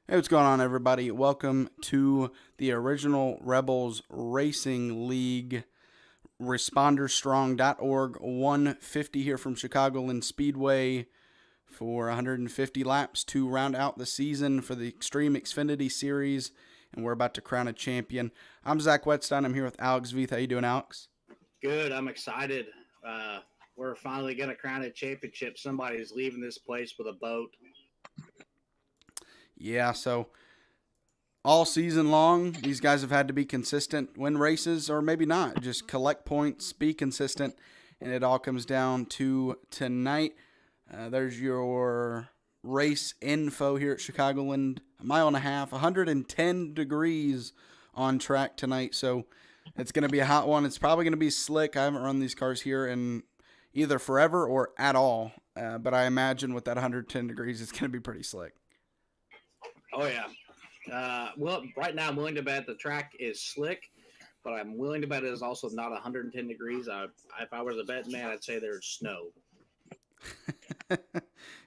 Hey, what's going on, everybody? Welcome to the Original Rebels Racing League. ResponderStrong.org 150 here from Chicagoland Speedway for 150 laps to round out the season for the Xtreme Xfinity Series, and we're about to crown a champion. I'm Zach Whetstein. I'm here with Alex Veith. How you doing, Alex? Good. I'm excited. We're finally going to crown a championship. Somebody's leaving this place with a boat. Yeah, so all season long, these guys have had to be consistent, win races, or maybe not. Just collect points, be consistent, and it all comes down to tonight. There's your race info here at Chicagoland. A mile and a half, 110 degrees on track tonight, so it's going to be a hot one. It's probably going to be slick. I haven't run these cars here in either forever or at all, but I imagine with that 110 degrees, it's going to be pretty slick. Oh, yeah. Well, right now I'm willing to bet the track is slick, but I'm willing to bet it is also not 110 degrees. If I was a betting man, I'd say there's snow.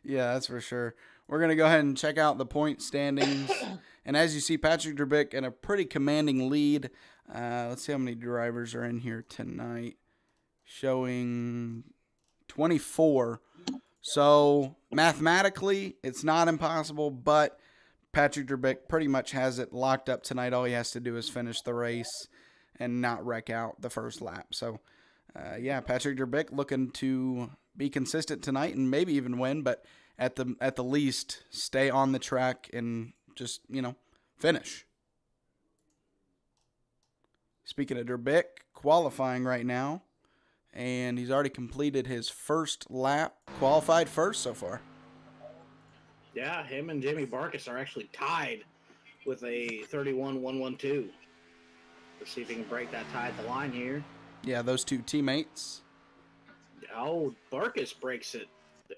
Yeah, that's for sure. We're going to go ahead and check out the point standings. And as you see, Patrick Durabic in a pretty commanding lead. Let's see how many drivers are in here tonight. Showing 24. So mathematically, it's not impossible, but Patrick Durabic pretty much has it locked up tonight. All he has to do is finish the race and not wreck out the first lap. So, yeah, Patrick Durabic looking to be consistent tonight and maybe even win, but at the least stay on the track and just, finish. Speaking of Durabic, qualifying right now, and he's already completed his first lap, qualified first so far. Yeah, him and Jamie Barkus are actually tied with a 31-112. Let's see if he can break that tie at the line here. Yeah, those two teammates. Oh, Barkus breaks it,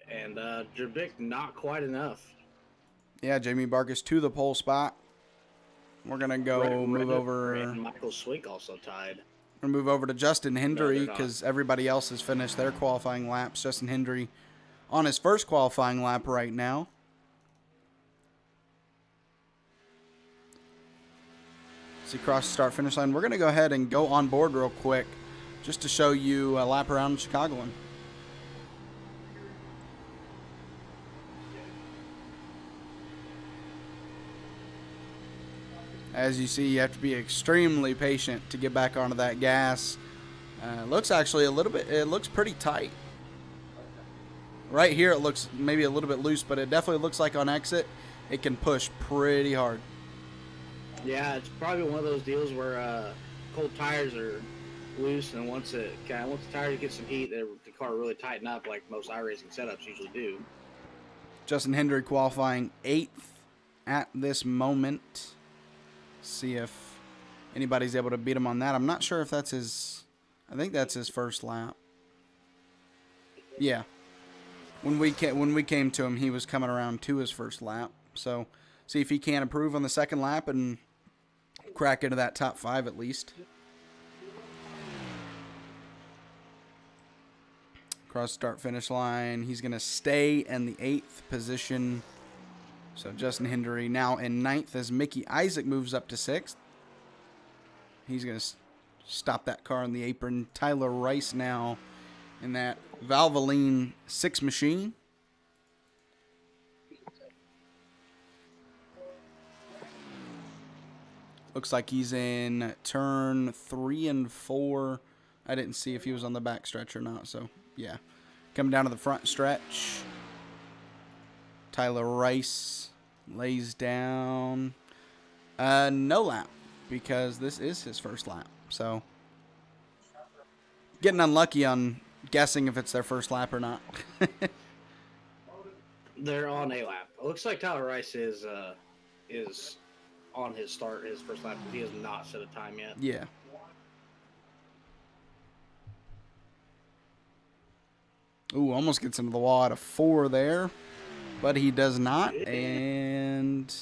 and Durabic not quite enough. Yeah, Jamie Barkus to the pole spot. We're going to go move over. And Michael Swink also tied. We're going to move over to Justin Hendry because everybody else has finished their qualifying laps. Justin Hendry on his first qualifying lap right now. See, cross the start-finish line. We're going to go ahead and go on board real quick just to show you a lap around Chicagoland. As you see, you have to be extremely patient to get back onto that gas. Looks actually it looks pretty tight. Right here it looks maybe a little bit loose, but it definitely looks like on exit it can push pretty hard. Yeah, it's probably one of those deals where cold tires are loose, and once the tires get some heat, the car will really tighten up like most iRacing setups usually do. Justin Hendry qualifying 8th at this moment. See if anybody's able to beat him on that. I'm not sure if that's his. I think that's his first lap. Yeah. When we came to him, he was coming around to his first lap. So see if he can improve on the second lap and crack into that top 5 at least. Cross start finish line. He's going to stay in the 8th position. So Justin Hendry now in 9th as Mickey Isaac moves up to 6th. He's going to stop that car on the apron. Tyler Rice now in that Valvoline 6 machine. Looks like he's in turn 3 and 4. I didn't see if he was on the back stretch or not, so yeah. Coming down to the front stretch. Tyler Rice lays down no lap because this is his first lap. So getting unlucky on guessing if it's their first lap or not. They're on a lap. It looks like Tyler Rice is on his first lap. He has not set a time yet. Yeah. Ooh, almost gets into the wall at a 4 there. But he does not. And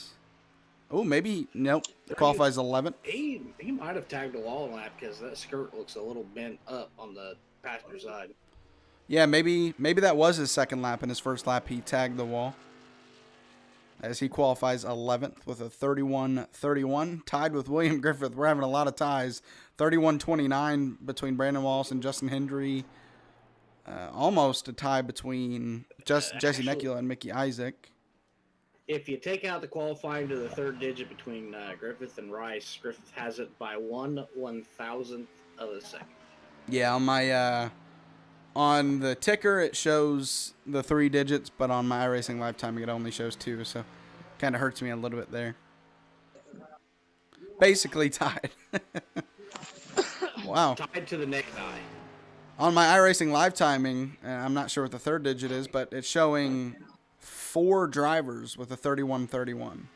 oh, maybe nope. Qualifies 11th. He might have tagged the wall lap because that skirt looks a little bent up on the passenger side. Yeah, maybe that was his second lap. In his first lap, he tagged the wall. as he qualifies 11th with a 31-31, tied with William Griffith. We're having a lot of ties. 31-29 between Brandon Wallace and Justin Hendry. Almost a tie between Jesse Mekula and Mickey Isaac. If you take out the qualifying to the third digit between Griffith and Rice, Griffith has it by 1/1000th of a second. Yeah, on my on the ticker it shows the 3 digits, but on my iRacing Live timing it only shows 2, so kind of hurts me a little bit there. Basically tied. Wow. Tied to the naked eye. On my iRacing Live timing, I'm not sure what the third digit is, but it's showing 4 drivers with a 31-31.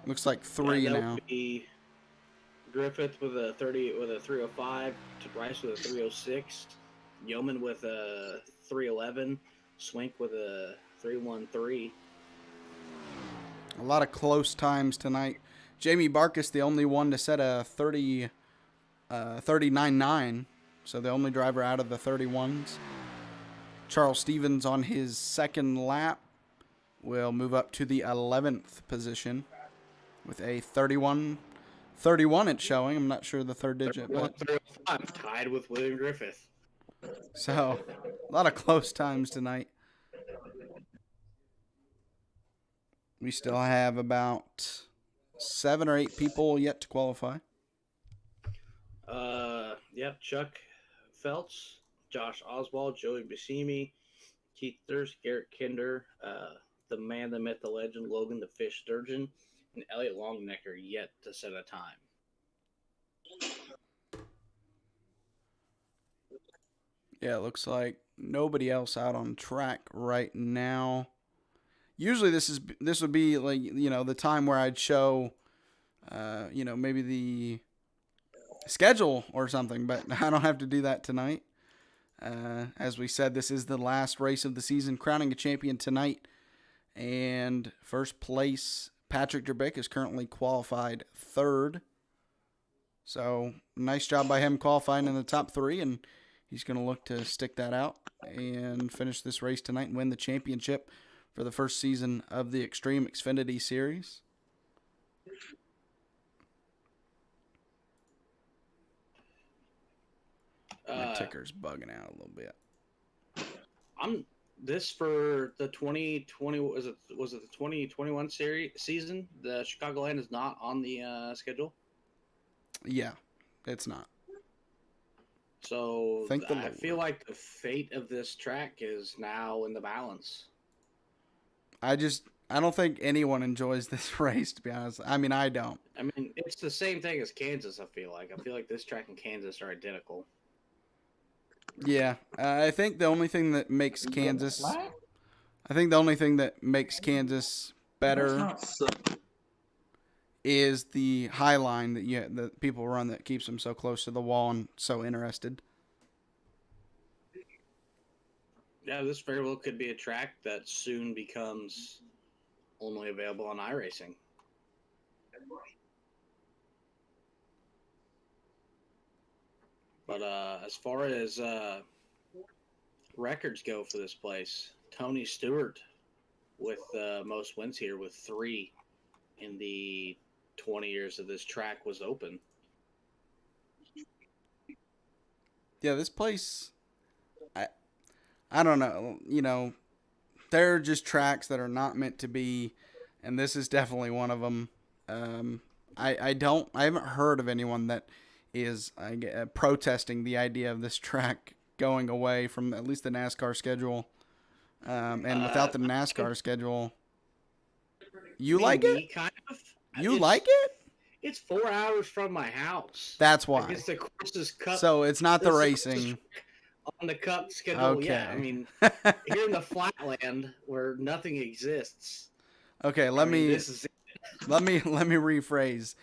Looks like 3 that now. Would be Griffith with a 305, Rice with a 306, Yeoman with a 311, Swink with a 313. A lot of close times tonight. Jamie Barkus, the only one to set a 39.9, so the only driver out of the 31s. Charles Stevens on his second lap will move up to the 11th position with a 31 it's showing. I'm not sure the third digit. But 305, tied with William Griffith. So, a lot of close times tonight. We still have about 7 or 8 people yet to qualify. Yep, Chuck Feltz, Josh Oswald, Joey Buscemi, Keith Thurst, Garrett Kinder, the man, the myth, the legend, Logan the Fish Sturgeon, and Elliot Longnecker yet to set a time. Yeah, it looks like nobody else out on track right now. Usually this would be like, the time where I'd show, maybe the schedule or something, but I don't have to do that tonight. As we said, this is the last race of the season, crowning a champion tonight. And first place, Patrick Durabic, is currently qualified 3rd. So nice job by him qualifying in the top 3, and he's going to look to stick that out and finish this race tonight and win the championship for the first season of the Xtreme Xfinity Series. My ticker's bugging out a little bit. This for the 2020 was it the 2021 season? The Chicagoland is not on the schedule. Yeah, it's not. So I feel like the fate of this track is now in the balance. I don't think anyone enjoys this race, to be honest. I mean, I don't. I mean, it's the same thing as Kansas, I feel like. I feel like this track and Kansas are identical. Yeah, I think the only thing that makes Kansas better is the high line that people run that keeps them so close to the wall and so interested. Yeah, this very well could be a track that soon becomes only available on iRacing. But as far as records go for this place, Tony Stewart with most wins here with 3 in the 20 years that this track was open. Yeah, this place, I don't know. There are just tracks that are not meant to be, and this is definitely one of them. I haven't heard of anyone that is protesting the idea of this track going away from at least the NASCAR schedule. And without the NASCAR schedule, you like it? Kind of. You like it? It's 4 hours from my house. That's why. It's the course's cup. So it's not the racing. On the cup schedule, Okay. Yeah. I mean, here in the flatland where nothing exists. Okay, let me rephrase.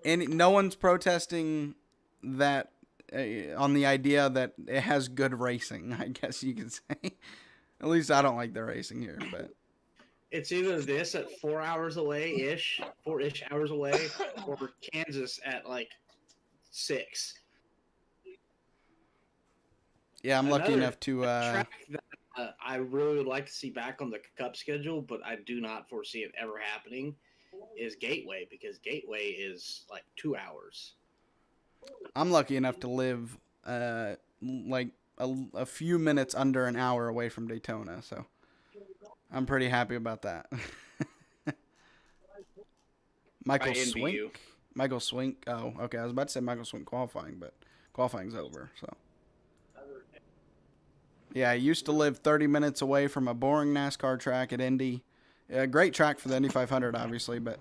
No one's protesting that on the idea that it has good racing, I guess you could say. At least I don't like the racing here, but it's either this at 4 hours away, 4-ish hours away, or Kansas at like 6. Yeah, I'm lucky Another enough to. track that I really would like to see back on the Cup schedule, but I do not foresee it ever happening, is Gateway, because Gateway is like 2 hours. I'm lucky enough to live like a few minutes under an hour away from Daytona, so I'm pretty happy about that. I envy Swink. you. Michael Swink. Oh, okay. I was about to say Michael Swink qualifying, but qualifying's over. So, yeah, I used to live 30 minutes away from a boring NASCAR track at Indy. A great track for the Indy 500, obviously, but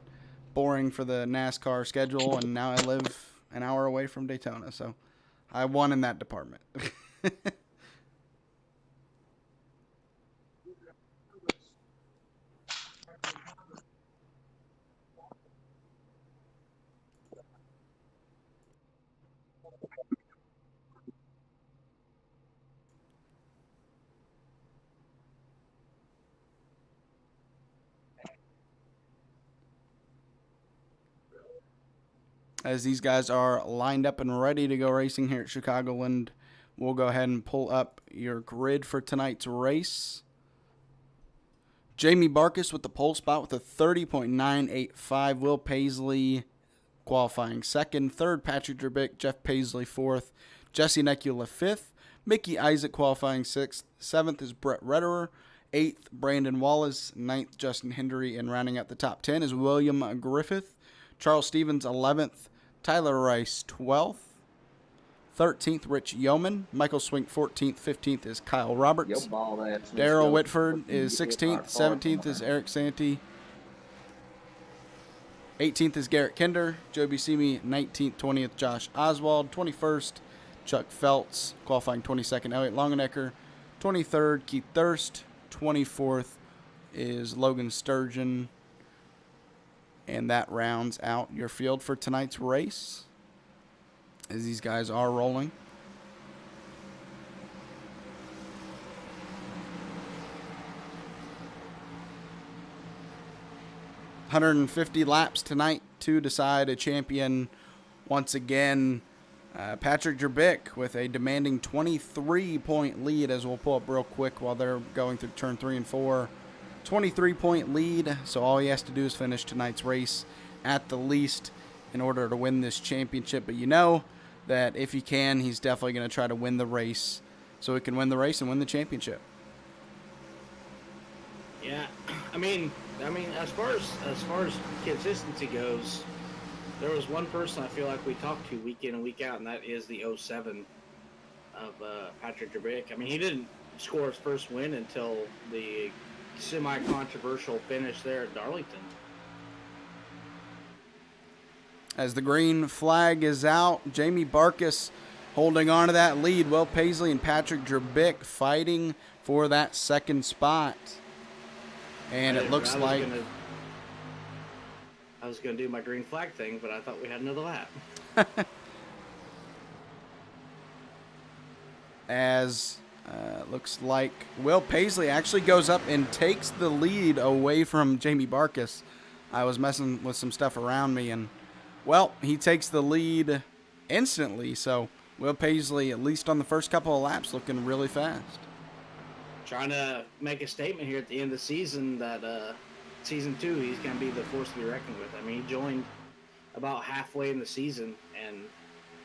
boring for the NASCAR schedule. And now I live an hour away from Daytona, so I won in that department. 'As these guys are lined up and ready to go racing here at Chicagoland, we'll go ahead and pull up your grid for tonight's race. Jamie Barkus with the pole spot with a 30.985. Will Paisley qualifying second. Third, Patrick Drabik. Jeff Paisley fourth. Jesse Necula fifth. Mickey Isaac qualifying sixth. Seventh is Bret Redder. Eighth, Brandon Wallace. Ninth, Justin Hendry. And rounding out the top 10 is William Griffith. Charles Stevens 11th. Tyler Rice 12th. 13th, Rich Yeoman. Michael Swink 14th. 15th is Kyle Roberts. Darrell Whitford is 16th. 17th is Eric Santee. 18th is Garrett Kinder. Joe Buscemi 19th. 20th, Josh Oswald. 21st, Chuck Feltz. Qualifying 22nd, Elliot Longenecker. 23rd, Keith Thurst. 24th is Logan Sturgeon. And that rounds out your field for tonight's race, as these guys are rolling. $150 laps tonight to decide a champion. Once again, Patrick Drabik with a demanding 23-point lead, as we'll pull up real quick while they're going through turn 3 and 4. 23-point lead, so all he has to do is finish tonight's race at the least in order to win this championship. But you know that if he can, he's definitely going to try to win the race so he can win the race and win the championship. Yeah, I mean, as far as consistency goes, there was one person I feel like we talked to week in and week out, and that is the 07 of Patrick Drabik. I mean, he didn't score his first win until the semi-controversial finish there at Darlington. As the green flag is out, Jamie Barkus holding on to that lead. Will Paisley and Patrick Drabik fighting for that second spot. And it looks like... I was going to do my green flag thing, but I thought we had another lap. As looks like Will Paisley actually goes up and takes the lead away from Jamie Barkus. I was messing with some stuff around me, and, well, he takes the lead instantly. So Will Paisley, at least on the first couple of laps, looking really fast. Trying to make a statement here at the end of the season that Season 2, he's going to be the force to be reckoned with. I mean, he joined about halfway in the season and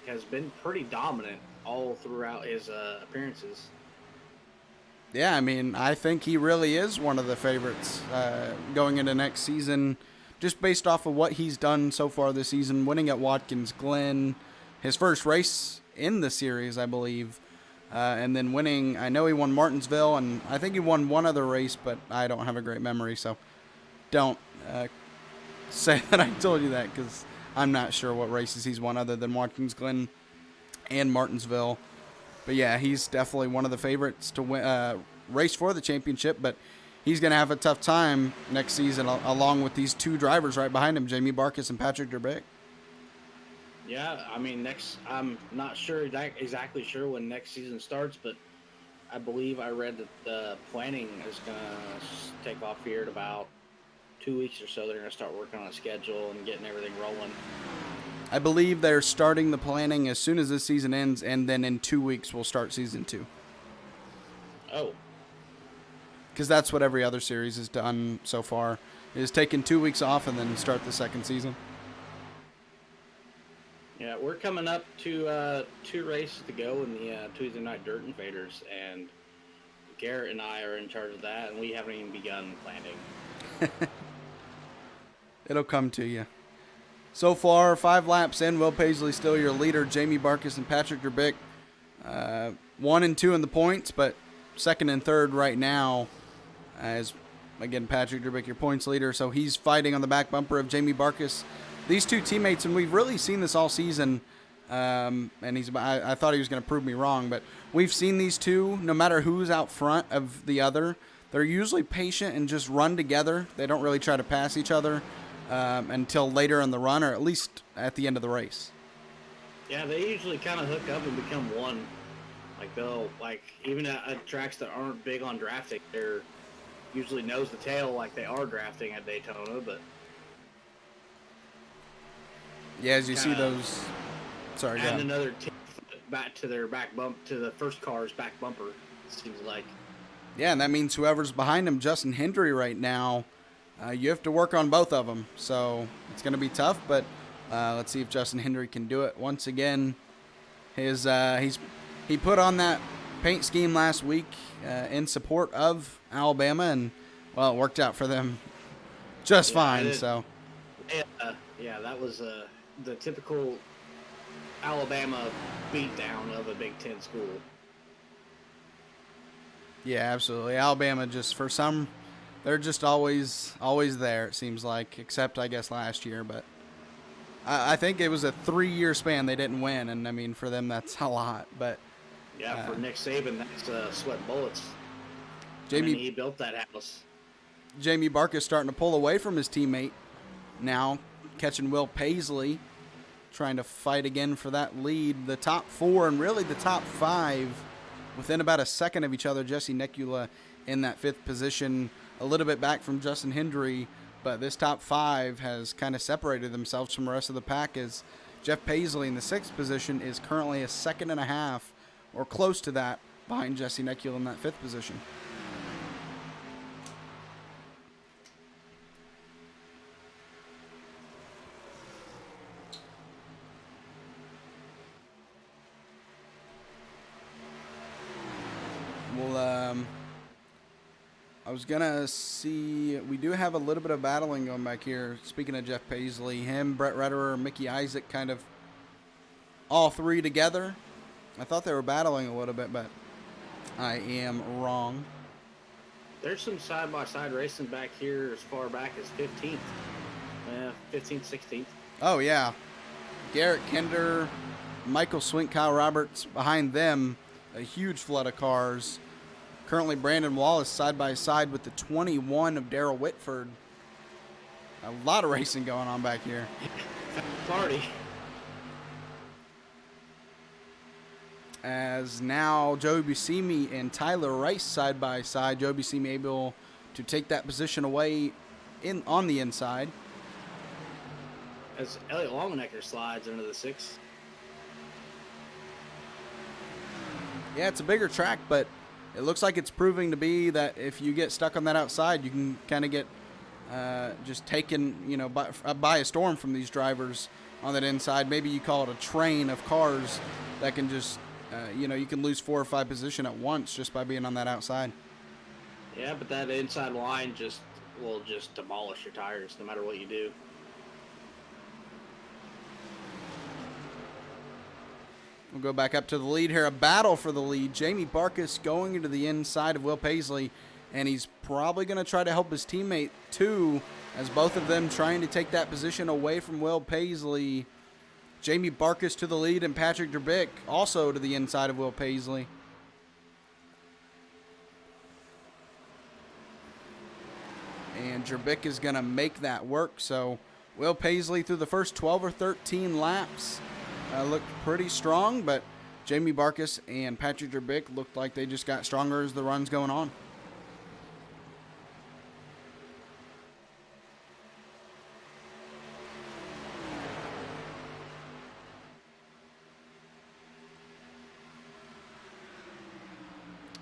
has been pretty dominant all throughout his appearances. Yeah, I mean, I think he really is one of the favorites going into next season, just based off of what he's done so far this season, winning at Watkins Glen, his first race in the series, I believe, and then winning. I know he won Martinsville, and I think he won one other race, but I don't have a great memory, so don't say that I told you that, because I'm not sure what races he's won other than Watkins Glen and Martinsville. But yeah, he's definitely one of the favorites to win, race for the championship, but he's going to have a tough time next season along with these two drivers right behind him, Jamie Barkus and Patrick Drabik. Yeah, I mean, I'm not sure exactly sure when next season starts, but I believe I read that the planning is going to take off here in about 2 weeks or so. They're going to start working on a schedule and getting everything rolling. I believe they're starting the planning as soon as this season ends, and then in 2 weeks we'll start season 2. Oh, because that's what every other series has done so far, is taking 2 weeks off and then start the second season. yeah, we're coming up to 2 races to go in the Tuesday night dirt and faders, and Garrett and I are in charge of that, and we haven't even begun planning. It'll come to you. So far, 5 laps in, Will Paisley still your leader. Jamie Barkis and Patrick Durabic, 1 and 2 in the points, but second and third right now. As again, Patrick Durabic, your points leader, so he's fighting on the back bumper of Jamie Barkis. These two teammates, and we've really seen this all season. And I thought he was going to prove me wrong, but we've seen these two, no matter who's out front of the other, they're usually patient and just run together. They don't really try to pass each other until later in the run, or at least at the end of the race. Yeah, they usually kind of hook up and become one. Like they'll, like, even at tracks that aren't big on drafting, they're usually nose to tail like they are drafting at Daytona, but yeah, as you see those. Sorry, add another back to their back bump, to the first car's back bumper, it seems like. Yeah, and that means whoever's behind him, Justin Hendry right now, you have to work on both of them. So it's going to be tough, but let's see if Justin Hendry can do it. Once again, he put on that paint scheme last week in support of Alabama, and, well, it worked out for them just fine. So yeah, that was the typical Alabama beatdown of a Big Ten school. yeah, absolutely. Alabama, just for some, they're just always there, it seems like, except I guess last year. But I think it was a 3-year span they didn't win, and I mean, for them that's a lot. But yeah, for Nick Saban, that's sweat bullets. He built that house. Jamie Barkis starting to pull away from his teammate now, catching Will Paisley, trying to fight again for that lead. The top 4 and really the top 5 within about a second of each other. Jesse Nekula in that 5th position, a little bit back from Justin Hendry, but this top 5 has kind of separated themselves from the rest of the pack, as Jeff Paisley in the 6th position is currently a 2.5 or close to that behind Jesse Nekula in that 5th position. I was going to see, we do have a little bit of battling going back here. Speaking of Jeff Paisley, him, Bret Redder, Mickey Isaac, kind of all 3 together. I thought they were battling a little bit, but I am wrong. There's some side-by-side racing back here as far back as 15th. 15th, 16th. Oh, yeah. Garrett Kinder, Michael Swink, Kyle Roberts behind them. A huge flood of cars. Currently, Brandon Wallace side by side with the 21 of Darrell Whitford. A lot of racing going on back here. Party. As now Joey Buscemi and Tyler Rice side by side. Joey Buscemi able to take that position away on the inside. As Elliot Longnecker slides into the 6th. Yeah, it's a bigger track, but it looks like it's proving to be that if you get stuck on that outside, you can kind of get just taken, by a storm from these drivers on that inside. Maybe you call it a train of cars that can just, you can lose 4 or 5 position at once just by being on that outside. Yeah, but that inside line will just demolish your tires no matter what you do. We'll go back up to the lead here. A battle for the lead. Jamie Barkis going into the inside of Will Paisley, and he's probably going to try to help his teammate too, as both of them trying to take that position away from Will Paisley. Jamie Barkis to the lead, and Patrick Durabic also to the inside of Will Paisley. And Durabic is going to make that work. So Will Paisley through the first 12 or 13 laps looked pretty strong, but Jamie Barkis and Patrick Durabic looked like they just got stronger as the run's going on.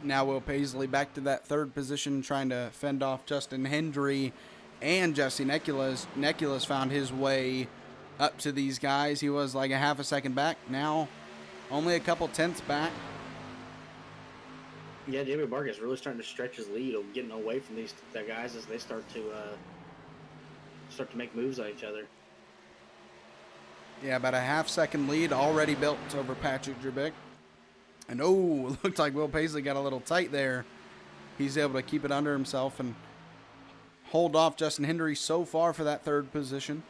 Now Will Paisley back to that third position, trying to fend off Justin Hendry and Jesse Necula's. Necula's found his way up to these guys. He was like a half a second back. Now only a couple tenths back. Yeah, David Barker is really starting to stretch his lead, getting away from these guys as they start to make moves on each other. Yeah, about a half-second lead already built over Patrick Durabic. And, oh, it looked like Will Paisley got a little tight there. He's able to keep it under himself and hold off Justin Hendry so far for that third position.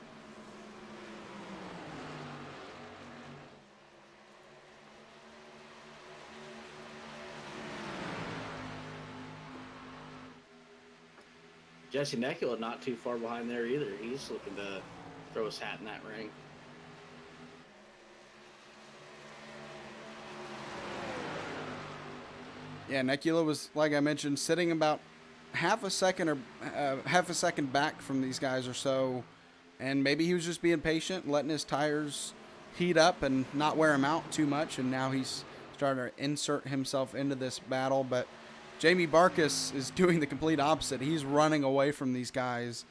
Jesse Necula not too far behind there either. He's looking to throw his hat in that ring. Yeah, Necula was, like I mentioned, sitting about half a second back from these guys or so, and maybe he was just being patient, letting his tires heat up and not wear him out too much, and now he's starting to insert himself into this battle. But Jamie Barkus is doing the complete opposite. He's running away from these guys,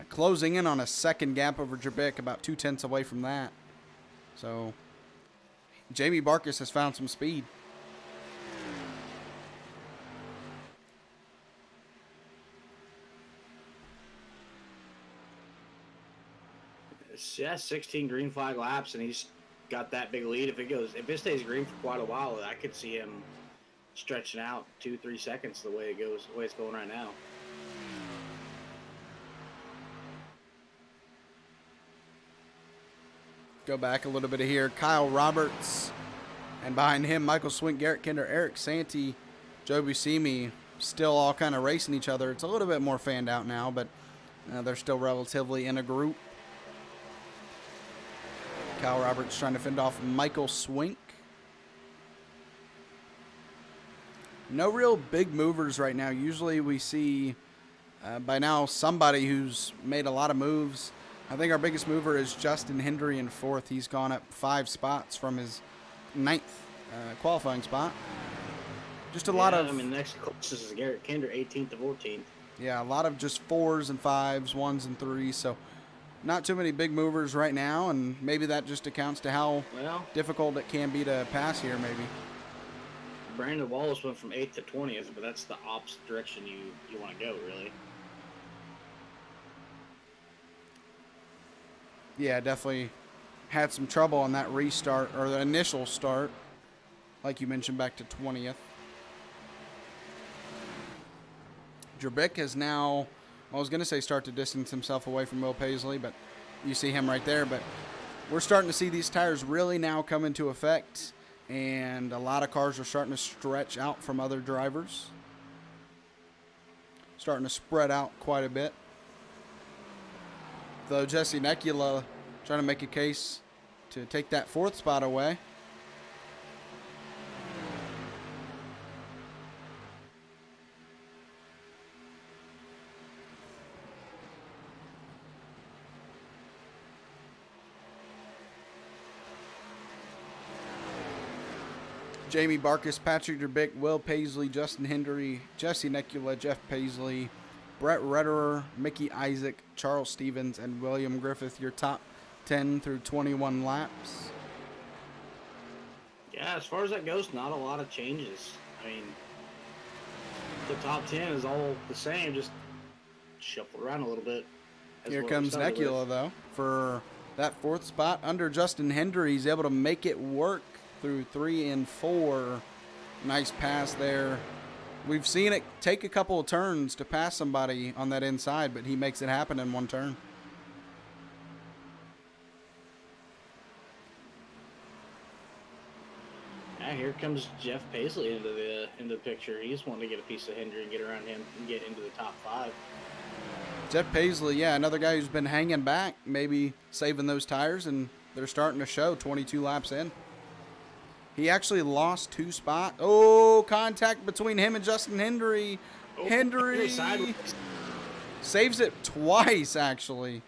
closing in on a second gap over Durabic, about 2 tenths away from that. So Jamie Barkus has found some speed. Yeah, 16 green flag laps, and he's got that big lead. If it stays green for quite a while, I could see him stretching out 2-3 seconds the way it's going right now. Go back a little bit here. Kyle Roberts, and behind him, Michael Swink, Garrett Kinder, Eric Santee, Joe Buscemi, still all kind of racing each other. It's a little bit more fanned out now, but they're still relatively in a group. Kyle Roberts trying to fend off Michael Swink. No real big movers right now. Usually we see by now somebody who's made a lot of moves. I think our biggest mover is Justin Hendry in fourth. He's gone up 5 spots from his 9th qualifying spot. Just a lot of... I mean, next closest is Garrett Kinder, 18th to 14th. Yeah, a lot of just 4s and 5s, 1s and 3s. So not too many big movers right now, and maybe that just accounts to how difficult it can be to pass here, maybe. Brandon Wallace went from 8th to 20th, but that's the opposite direction you want to go, really. Yeah, definitely had some trouble on that restart, or the initial start, like you mentioned, back to 20th. Durabic has now, I was going to say start to distance himself away from Will Paisley, but you see him right there. But we're starting to see these tires really now come into effect, and a lot of cars are starting to stretch out from other drivers. Starting to spread out quite a bit. Though Jesse Necula trying to make a case to take that 4th spot away. Jamie Barkus, Patrick Durabic, Will Paisley, Justin Hendry, Jesse Necula, Jeff Paisley, Bret Redder, Mickey Isaac, Charles Stevens, and William Griffith, your top 10 through 21 laps. Yeah, as far as that goes, not a lot of changes. I mean, the top 10 is all the same, just shuffle around a little bit. Here comes Necula, though, for that 4th spot. Under Justin Hendry, he's able to make it work through 3 and 4. Nice pass there. We've seen it take a couple of turns to pass somebody on that inside, but he makes it happen in one turn. Yeah, here comes Jeff Paisley into the picture. He's wanting to get a piece of Hendry and get around him and get into the top 5. Jeff Paisley, yeah, another guy who's been hanging back, maybe saving those tires, and they're starting to show 22 laps in. He actually lost 2 spots. Oh, contact between him and Justin Hendry. Oh, Hendry saves it twice, actually.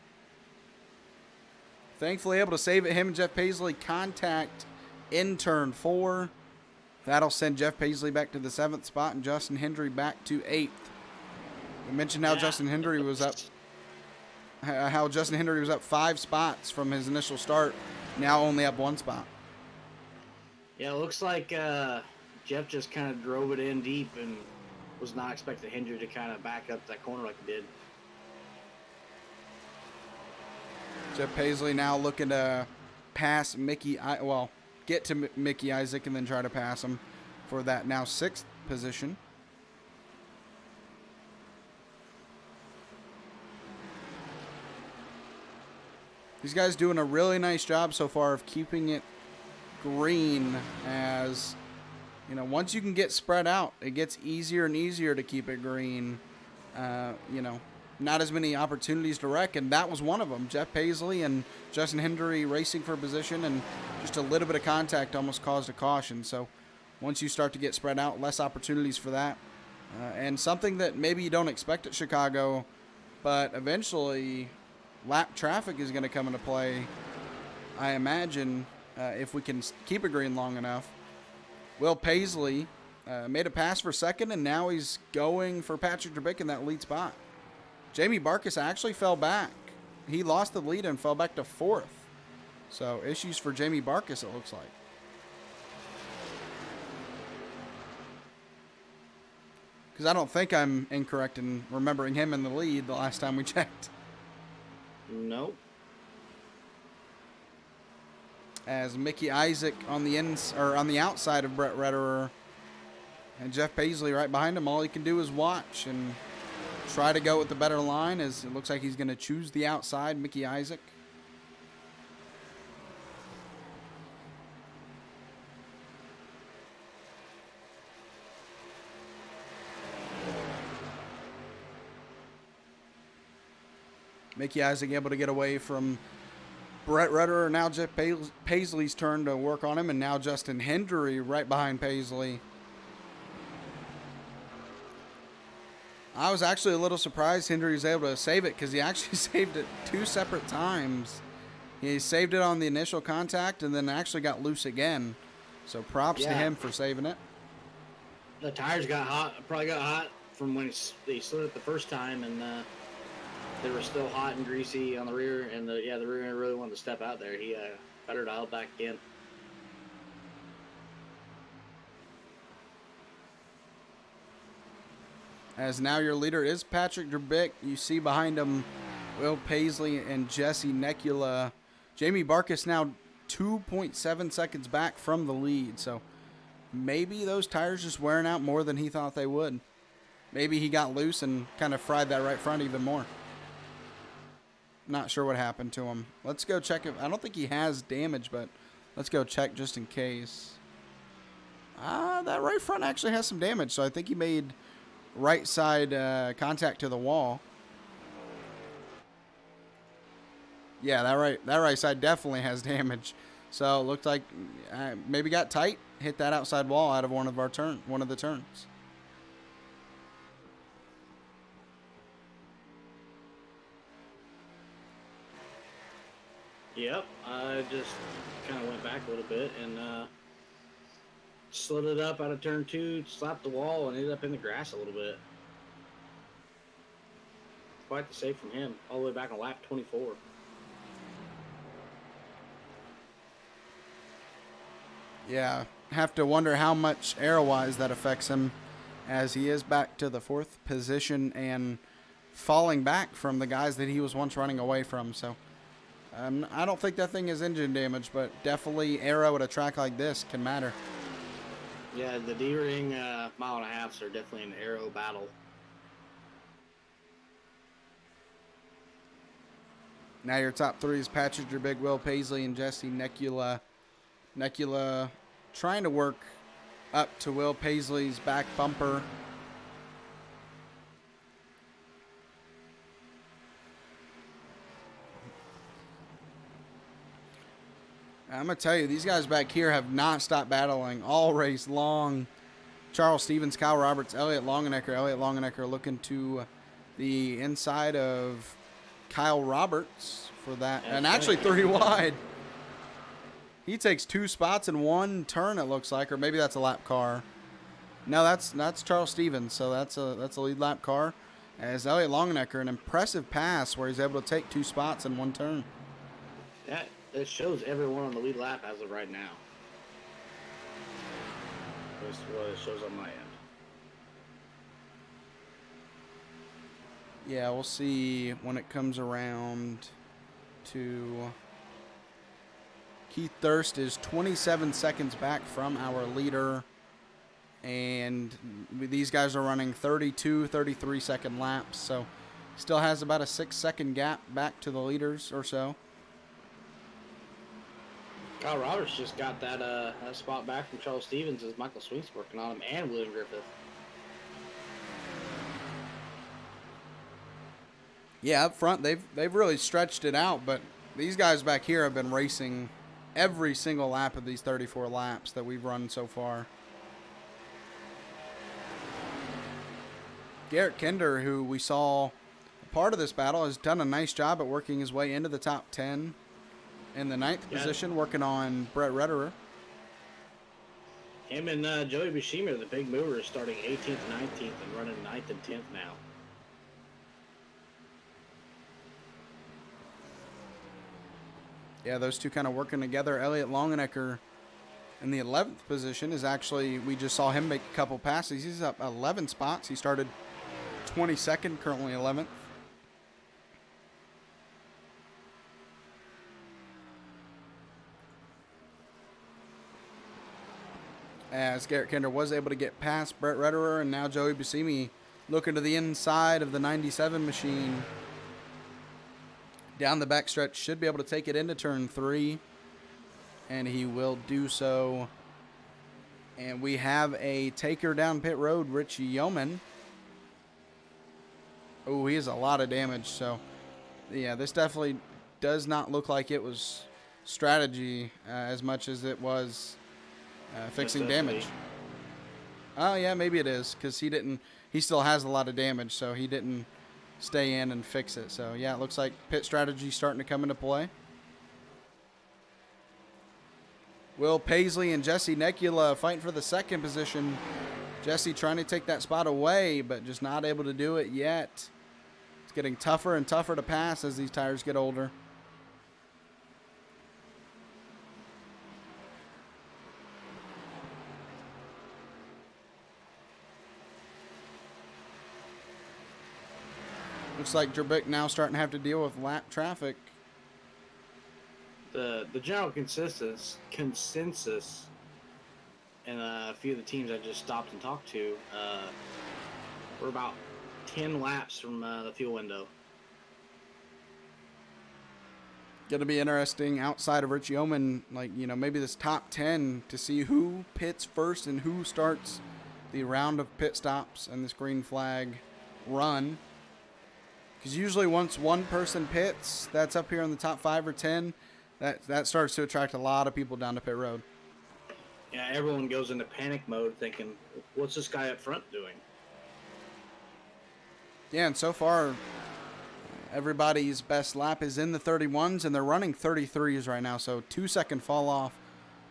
Thankfully able to save it. Him and Jeff Paisley contact in turn 4. That'll send Jeff Paisley back to the 7th spot and Justin Hendry back to 8th. We mentioned how Justin Hendry was up. How Justin Hendry was up 5 spots from his initial start. Now only up 1 spot. Yeah, it looks like Jeff just kind of drove it in deep and was not expecting Hendry to kind of back up that corner like he did. Jeff Paisley now looking to pass get to Mickey Isaac and then try to pass him for that now 6th position. These guys doing a really nice job so far of keeping it green, as you know, once you can get spread out, it gets easier and easier to keep it green. Not as many opportunities to wreck, and that was one of them. Jeff Paisley and Justin Hendry racing for position, and just a little bit of contact almost caused a caution. So once you start to get spread out, less opportunities for that. And something that maybe you don't expect at Chicago, but eventually lap traffic is going to come into play, I imagine, if we can keep it green long enough. Will Paisley made a pass for 2nd, and now he's going for Patrick Drabick in that lead spot. Jamie Barkas actually fell back. He lost the lead and fell back to 4th. So issues for Jamie Barkas, it looks like. Because I don't think I'm incorrect in remembering him in the lead the last time we checked. Nope. As Mickey Isaac on the outside of Bret Redder, and Jeff Paisley right behind him. All he can do is watch and try to go with the better line, as it looks like he's going to choose the outside, Mickey Isaac. Mickey Isaac able to get away from Bret Redder. Now Jeff Paisley's turn to work on him, and now Justin Hendry right behind Paisley. I was actually a little surprised Hendry was able to save it, because he actually saved it 2 separate times. He saved it on the initial contact and then actually got loose again. So props to him for saving it. The tires got hot. Probably got hot from when they slid it the first time, and they were still hot and greasy on the rear. And the rear end really wanted to step out there. He better dialed back in. As now your leader is Patrick Drabick. You see behind him Will Paisley and Jesse Necula. Jamie Barkas now 2.7 seconds back from the lead. So maybe those tires just wearing out more than he thought they would. Maybe he got loose and kind of fried that right front even more. Not sure what happened to him. Let's go check if I don't think he has damage, but let's go check just in case. That right front actually has some damage, so I think he made right side contact to the wall. Yeah, that right side definitely has damage. So it looked like maybe got tight, hit that outside wall out of one of the turns. Yep, I just kind of went back a little bit and slid it up out of turn 2, slapped the wall, and ended up in the grass a little bit. Quite the save from him, all the way back on lap 24. Yeah, have to wonder how much aero-wise that affects him, as he is back to the 4th position and falling back from the guys that he was once running away from. So I don't think that thing is engine damage, but definitely aero at a track like this can matter. Yeah, the D-ring mile and a halfs are definitely an aero battle. Now your top 3 is Patrick Drabick, Will Paisley, and Jesse Necula. Necula trying to work up to Will Paisley's back bumper. I'm going to tell you, these guys back here have not stopped battling all race long. Charles Stevens, Kyle Roberts, Elliott Longenecker. Elliott Longenecker looking to the inside of Kyle Roberts for that. And actually 30 wide. He takes 2 spots in 1 turn, it looks like, or maybe that's a lap car. No, that's Charles Stevens, so that's a lead lap car. As Elliott Longenecker, an impressive pass where he's able to take 2 spots in 1 turn. That it shows everyone on the lead lap as of right now. That's what it shows on my end. Yeah, we'll see when it comes around to Keith Thirst is 27 seconds back from our leader. And these guys are running 32, 33 second laps. So still has about a 6-second gap back to the leaders or so. Kyle Roberts just got that spot back from Charles Stevens as Michael Swink's working on him, and William Griffith. Yeah, up front they've really stretched it out, but these guys back here have been racing every single lap of these 34 laps that we've run so far. Garrett Kinder, who we saw part of this battle, has done a nice job at working his way into the top 10 in the 9th position, working on Bret Redder. Him and Joey Buscemi are the big movers, starting 18th, 19th, and running 9th and 10th now. Yeah, those two kind of working together. Elliott Longenecker in the 11th position is actually, we just saw him make a couple passes. He's up 11 spots. He started 22nd, currently 11th. As Garrett Kinder was able to get past Bret Redder, and now Joey Buscemi looking to the inside of the 97 machine. Down the backstretch, should be able to take it into turn 3, and he will do so. And we have a taker down pit road, Rich Yeoman. Oh, he has a lot of damage, so yeah, this definitely does not look like it was strategy as much as it was fixing damage. Oh yeah, maybe it is, because he still has a lot of damage, so he didn't stay in and fix it. So yeah, it looks like pit strategy starting to come into play. Will Paisley and Jesse Necula fighting for the 2nd position. Jesse trying to take that spot away, but just not able to do it yet. It's getting tougher and tougher to pass as these tires get older. Looks like Durabic now starting to have to deal with lap traffic. The general consensus and a few of the teams I just stopped and talked to, we're about 10 laps from the fuel window. Going to be interesting outside of Rich Yeoman, maybe this top 10 to see who pits first and who starts the round of pit stops and this green flag run. Because usually once one person pits, that's up here in the top 5 or 10, that starts to attract a lot of people down to pit road. Yeah, everyone goes into panic mode thinking, what's this guy up front doing? Yeah, and so far, everybody's best lap is in the 31s, and they're running 33s right now. So 2-second fall off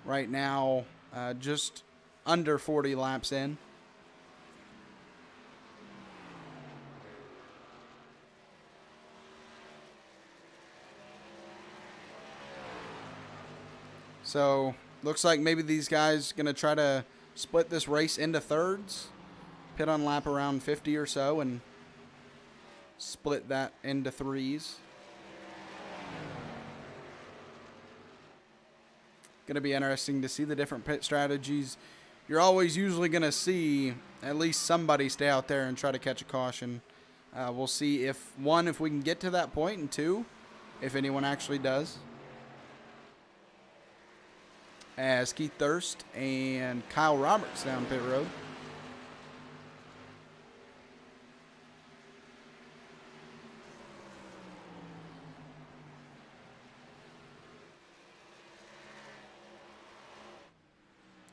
right now, just under 40 laps in. So looks like maybe these guys going to try to split this race into thirds, pit on lap around 50 or so, and split that into 3s. Going to be interesting to see the different pit strategies. You're always usually going to see at least somebody stay out there and try to catch a caution. We'll see if we can get to that point, and 2, if anyone actually does. As Keith Thirst and Kyle Roberts down pit road.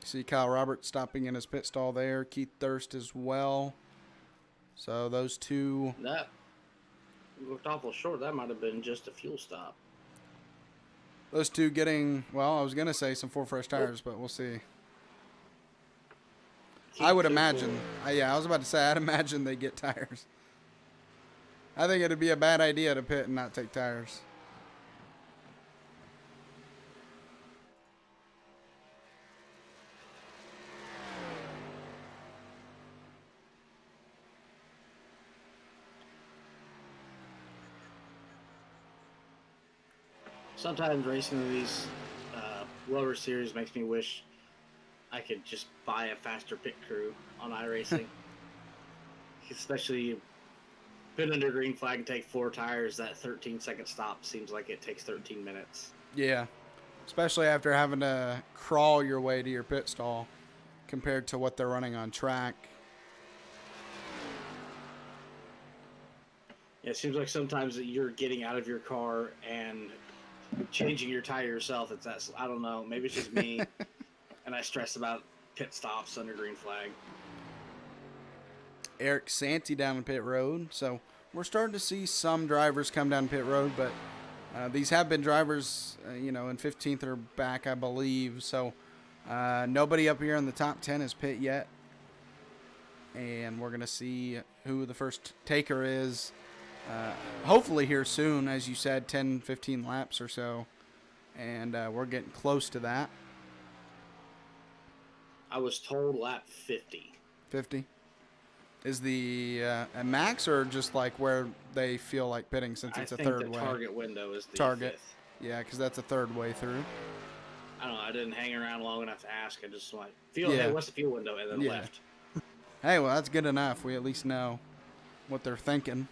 See Kyle Roberts stopping in his pit stall there. Keith Thirst as well. So those two. That looked awful short. That might have been just a fuel stop. those two getting, well, I was going to say some 4 fresh tires, but we'll see. I would imagine. Yeah, I was about to say, I'd imagine they get tires. I think it'd be a bad idea to pit and not take tires. Sometimes racing in these lower series makes me wish I could just buy a faster pit crew on iRacing. Especially pit under green flag and take 4 tires, that 13-second stop seems like it takes 13 minutes. Yeah, especially after having to crawl your way to your pit stall compared to what they're running on track. Yeah, it seems like sometimes that you're getting out of your car and changing your tire yourself. I don't know, maybe it's just me, and I stress about pit stops under green flag. Eric Santee down in pit road, so we're starting to see some drivers come down pit road, but these have been drivers, in 15th or back, I believe. So nobody up here in the top 10 is pit yet, and we're gonna see who the first taker is. Hopefully here soon, as you said, 10, 15 laps or so, and we're getting close to that. I was told lap 50. 50 is the a max, or just like where they feel like pitting, since it's a third way? The target window is the target. 5th. Yeah, because that's a third way through. I don't know. I didn't hang around long enough to ask. I just hey, what's the fuel window? And then left. Hey, well, that's good enough. We at least know what they're thinking.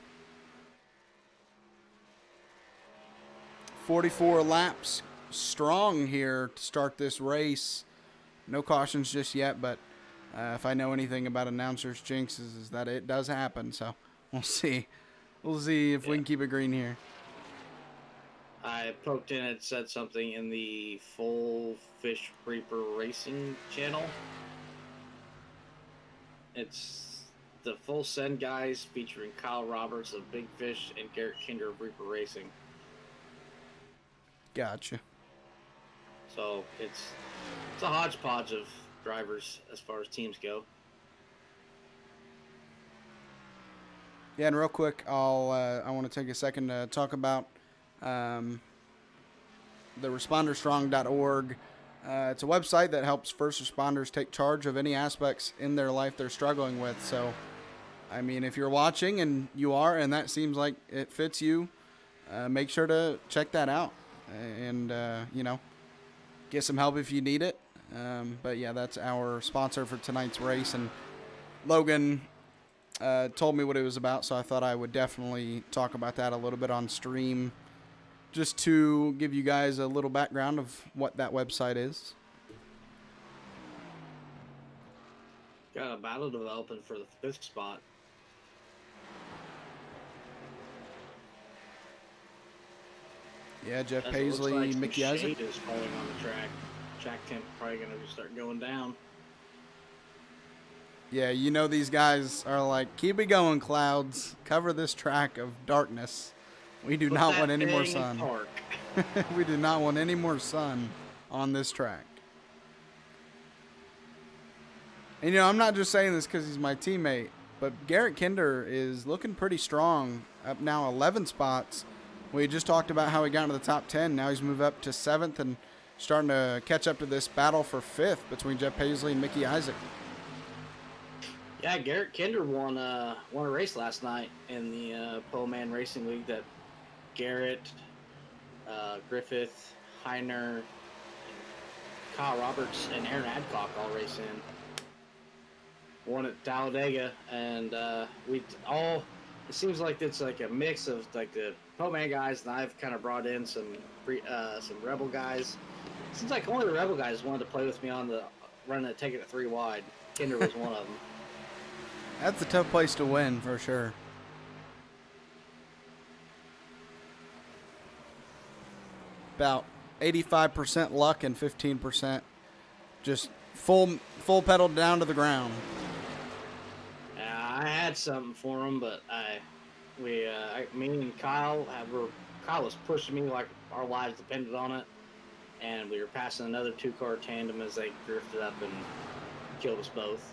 44 laps strong here to start this race. No cautions just yet, but if I know anything about announcers' jinxes, is that it does happen. So we'll see. We'll see if we can keep it green here. I poked in and said something in the Full Fish Reaper Racing channel. It's the Full Send guys featuring Kyle Roberts of Big Fish and Garrett Kinder of Reaper Racing. Gotcha. So it's a hodgepodge of drivers as far as teams go. Yeah, and real quick, I want to take a second to talk about the responderstrong.org. It's a website that helps first responders take charge of any aspects in their life they're struggling with. So, I mean, if you're watching and you are, and that seems like it fits you, make sure to check that out and, get some help if you need it. But yeah, that's our sponsor for tonight's race. And Logan told me what it was about, so I thought I would definitely talk about that a little bit on stream, just to give you guys a little background of what that website is. Got a battle developing for the 5th spot. Yeah, Jeff Paisley, Mickey Isaac. Shade is falling on the track. Track temp probably going to start going down. Yeah, these guys are like, keep it going, clouds. Cover this track of darkness. We do not want any more sun. We do not want any more sun on this track. And, I'm not just saying this because he's my teammate, but Garrett Kinder is looking pretty strong, up now 11 spots. We just talked about how he got into the top 10. Now he's moved up to 7th and starting to catch up to this battle for 5th between Jeff Paisley and Mickey Isaac. Yeah, Garrett Kinder won a race last night in the Pole Man Racing League that Garrett, Griffith, Heiner, Kyle Roberts, and Aaron Adcock all race in. Won at Talladega, and it seems like it's like a mix of like the Pole Man guys, and I've kind of brought in some Rebel guys. It seems like only the Rebel guys wanted to play with me on the running take it at 3 wide. Kinder was one of them. That's a tough place to win, for sure. About 85% luck and 15% just full pedal down to the ground. I had something for him, but me and Kyle was pushing me like our lives depended on it. and we were passing another 2-car tandem as they drifted up and killed us both.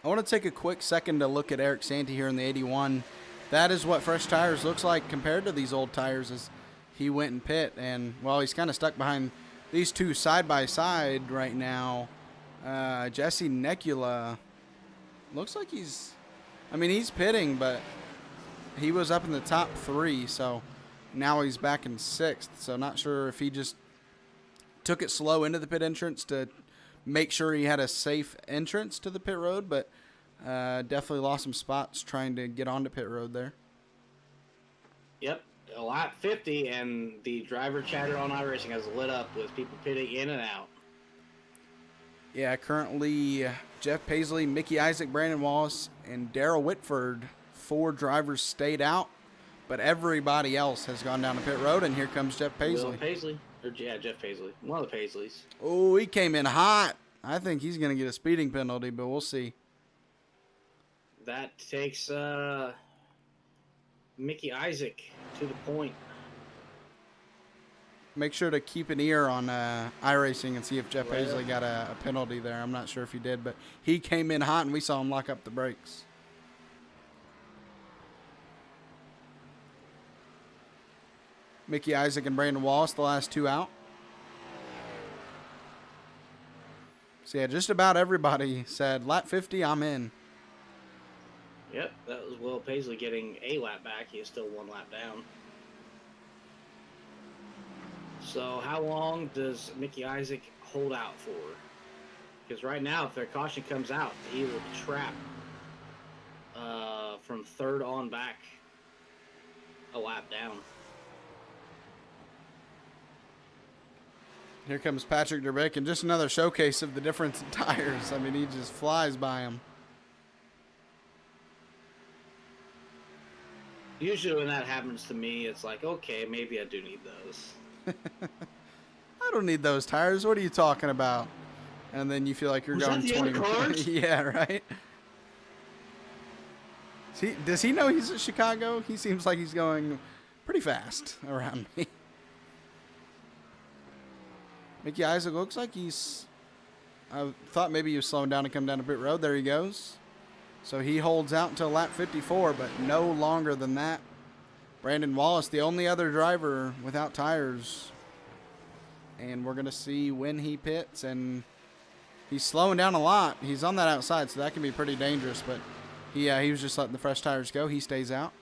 I want to take a quick second to look at Eric Santee here in the 81. That is what fresh tires looks like compared to these old tires as he went and pit. And, well, he's kind of stuck behind these two side by side right now. Jesse Necula looks like he's pitting, but he was up in the top 3, so now he's back in 6th. So not sure if he just took it slow into the pit entrance to make sure he had a safe entrance to the pit road, but definitely lost some spots trying to get onto pit road there. Yep, a lap 50, and the driver chatter on iRacing has lit up with people pitting in and out. Yeah, currently Jeff Paisley, Mickey Isaac, Brandon Wallace, and Darrell Whitford, 4 drivers stayed out, but everybody else has gone down to pit road, and here comes Jeff Paisley. Jeff Paisley. One of the Paisleys. Oh, he came in hot. I think he's going to get a speeding penalty, but we'll see. That takes Mickey Isaac to the point. Make sure to keep an ear on iRacing and see if Jeff Paisley got a penalty there. I'm not sure if he did, but he came in hot, and we saw him lock up the brakes. Mickey Isaac and Brandon Wallace, the last 2 out. So, yeah, just about everybody said, lap 50, I'm in. Yep, that was Will Paisley getting a lap back. He is still 1 lap down. So how long does Mickey Isaac hold out for? Because right now, if their caution comes out, he will trap from 3rd on back a lap down. Here comes Patrick Durabic, and just another showcase of the difference in tires. I mean, he just flies by him. Usually when that happens to me, it's like, okay, maybe I do need those. I don't need those tires. What are you talking about? And then you feel like you're going 20 cars? Yeah, right? Does he know he's at Chicago? He seems like he's going pretty fast around me. Mickey Isaac looks like I thought maybe he was slowing down to come down to pit road. There he goes. So he holds out until lap 54, but no longer than that. Brandon Wallace, the only other driver without tires. And we're going to see when he pits. And he's slowing down a lot. He's on that outside, so that can be pretty dangerous. But he was just letting the fresh tires go. He stays out.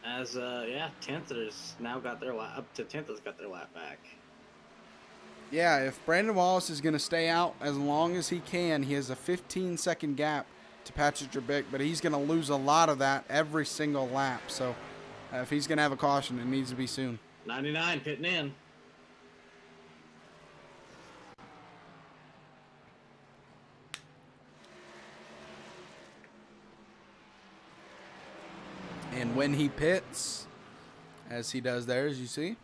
As 10th has now got their lap up to 10th has got their lap back. Yeah, if Brandon Wallace is going to stay out as long as he can, he has a 15-second gap to Patrick Durabic, but he's going to lose a lot of that every single lap. So if he's going to have a caution, it needs to be soon. 99 pitting in. And when he pits, as he does there, as you see,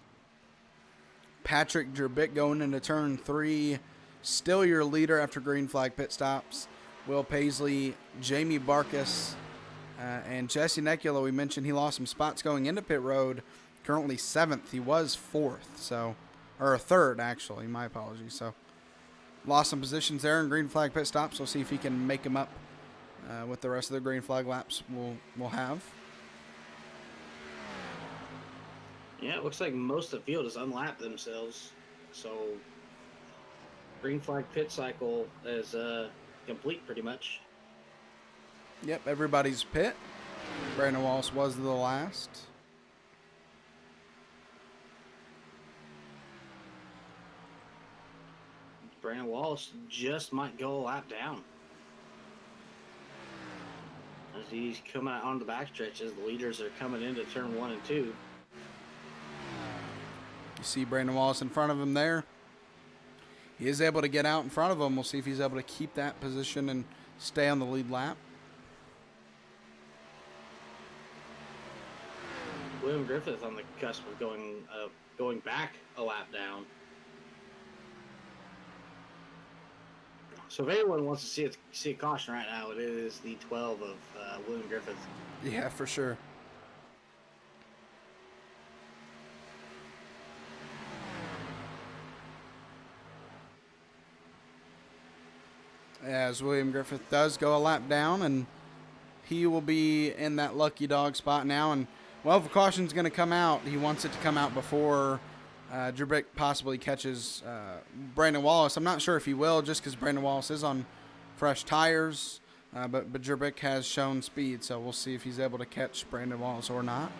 Patrick Durabic going into turn 3, still your leader after green flag pit stops. Will Paisley, Jamie Barkas, and Jesse Necula, we mentioned he lost some spots going into pit road. Currently 7th. He was 4th, or 3rd, actually. My apologies. So lost some positions there in green flag pit stops. We'll see if he can make them up with the rest of the green flag laps we'll have. Yeah, it looks like most of the field has unlapped themselves. So green flag pit cycle is complete pretty much. Yep, everybody's pit. Brandon Wallace was the last. Brandon Wallace just might go a lap down. As he's coming out on the backstretch as the leaders are coming into turn 1 and 2. You see Brandon Wallace in front of him there. He is able to get out in front of him. We'll see if he's able to keep that position and stay on the lead lap. William Griffith on the cusp of going back a lap down. So if anyone wants to see a caution right now, it is the 12 of William Griffith. Yeah, for sure. as William Griffith does go a lap down, and he will be in that lucky dog spot now. And well, if a caution's going to come out, he wants it to come out before Durabic possibly catches Brandon Wallace. I'm not sure if he will, just because Brandon Wallace is on fresh tires, but Durabic has shown speed, so we'll see if he's able to catch Brandon Wallace or not.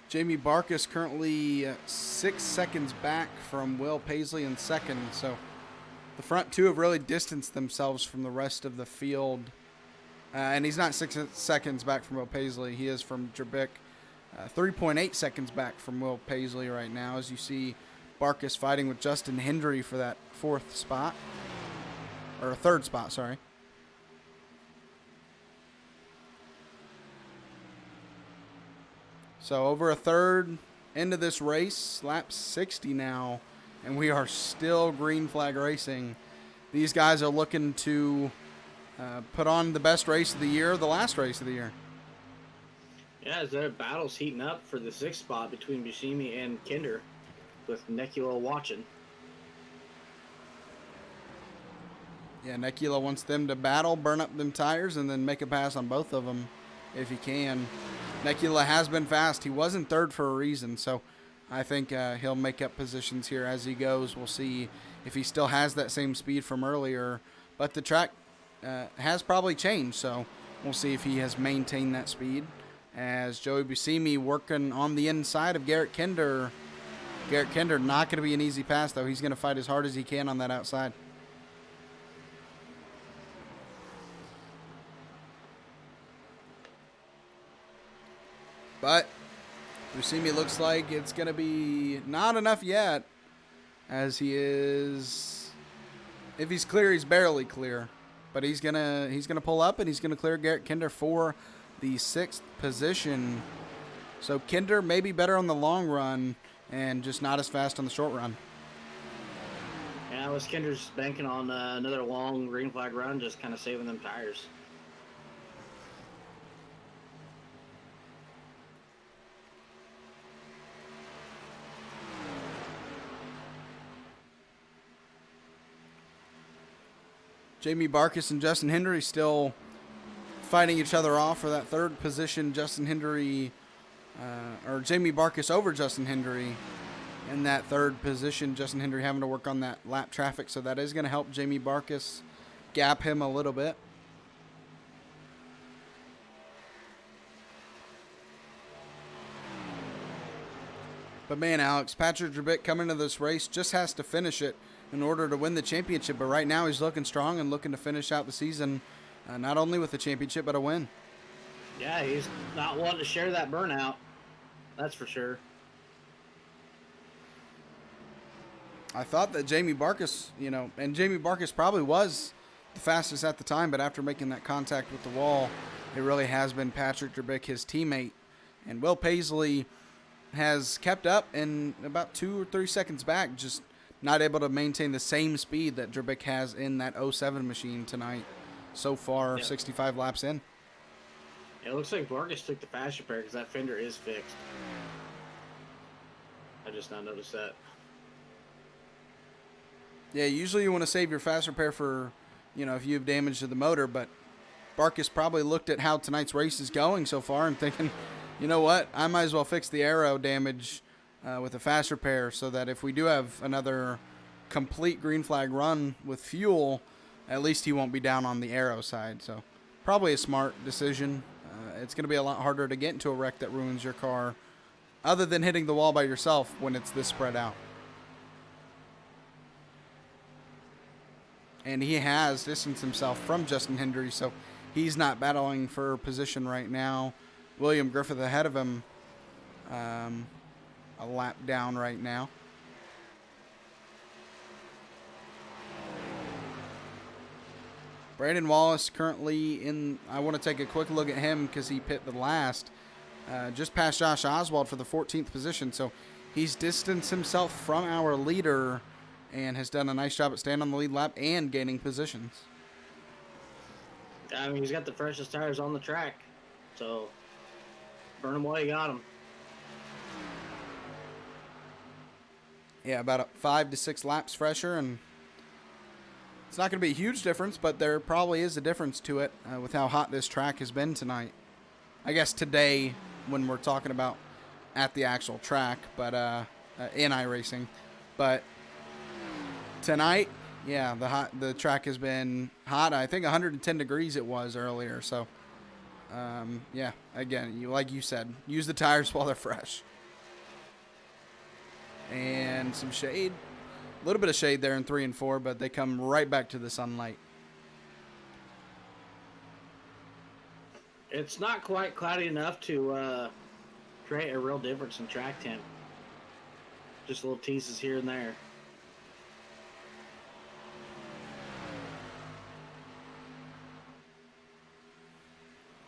Jamie Barkus currently 6 seconds back from Will Paisley in second, so the front two have really distanced themselves from the rest of the field. And he's not 6 seconds back from Will Paisley. He is from Durabic. 3.8 seconds back from Will Paisley right now, as you see Barkus fighting with Justin Hendry for that third spot, sorry. So over a third into this race, lap 60 now, and we are still green flag racing. These guys are looking to put on the best race of the year, the last race of the year. Yeah, as their battle's heating up for the 6th spot between Buscemi and Kinder, with Nekula watching. Yeah, Nekula wants them to battle, burn up them tires, and then make a pass on both of them if he can. Nekula has been fast. He was in third for a reason, so I think he'll make up positions here as he goes. We'll see if he still has that same speed from earlier. But the track has probably changed, so we'll see if he has maintained that speed. As Joey Buscemi working on the inside of Garrett Kinder. Garrett Kinder not going to be an easy pass, though. He's going to fight as hard as he can on that outside. But Buscemi looks like it's going to be not enough yet, as he is, if he's clear, he's barely clear. But he's gonna pull up, and he's going to clear Garrett Kinder for the 6th position. So Kinder may be better on the long run and just not as fast on the short run. Yeah, was Kinder's banking on another long green flag run, just kind of saving them tires. Jamie Barkus and Justin Hendry still fighting each other off for that 3rd position. Justin Hendry, or Jamie Barkus over Justin Hendry in that 3rd position. Justin Hendry having to work on that lap traffic, so that is going to help Jamie Barkus gap him a little bit. But man, Alex, Patrick Durabic coming to this race just has to finish it in order to win the championship. But right now he's looking strong and looking to finish out the season, not only with the championship, but a win. Yeah, he's not wanting to share that burnout. That's for sure. I thought that Jamie Barkus, and Jamie Barkus probably was the fastest at the time, but after making that contact with the wall, it really has been Patrick Durabic, his teammate. And Will Paisley has kept up and about 2 or 3 seconds back, just not able to maintain the same speed that Durabic has in that 07 machine tonight. So far, 65 laps in. It looks like Barkus took the fast repair because that fender is fixed. I just not noticed that. Yeah, usually you want to save your fast repair for, if you have damage to the motor, but Barkus probably looked at how tonight's race is going so far and thinking, you know what, I might as well fix the aero damage with a fast repair so that if we do have another complete green flag run with fuel, at least he won't be down on the aero side. So probably a smart decision. It's going to be a lot harder to get into a wreck that ruins your car other than hitting the wall by yourself when it's this spread out. And he has distanced himself from Justin Hendry, so he's not battling for position right now. William Griffith ahead of him, a lap down right now. Brandon Wallace currently in, I want to take a quick look at him because he pit the last, just past Josh Oswald for the 14th position. So he's distanced himself from our leader and has done a nice job at staying on the lead lap and gaining positions. I mean, he's got the freshest tires on the track, so burn them while you got them. Yeah, about 5 to 6 laps fresher, and It's not going to be a huge difference, but there probably is a difference to it with how hot this track has been tonight. I guess today, when we're talking about at the actual track, but in iRacing. But tonight, yeah, the track has been hot. I think 110 degrees it was earlier. So, yeah, again, like you said, use the tires while they're fresh. And some shade. A little bit of shade there in 3 and 4, but they come right back to the sunlight. It's not quite cloudy enough to create a real difference in track temp. Just little teases here and there.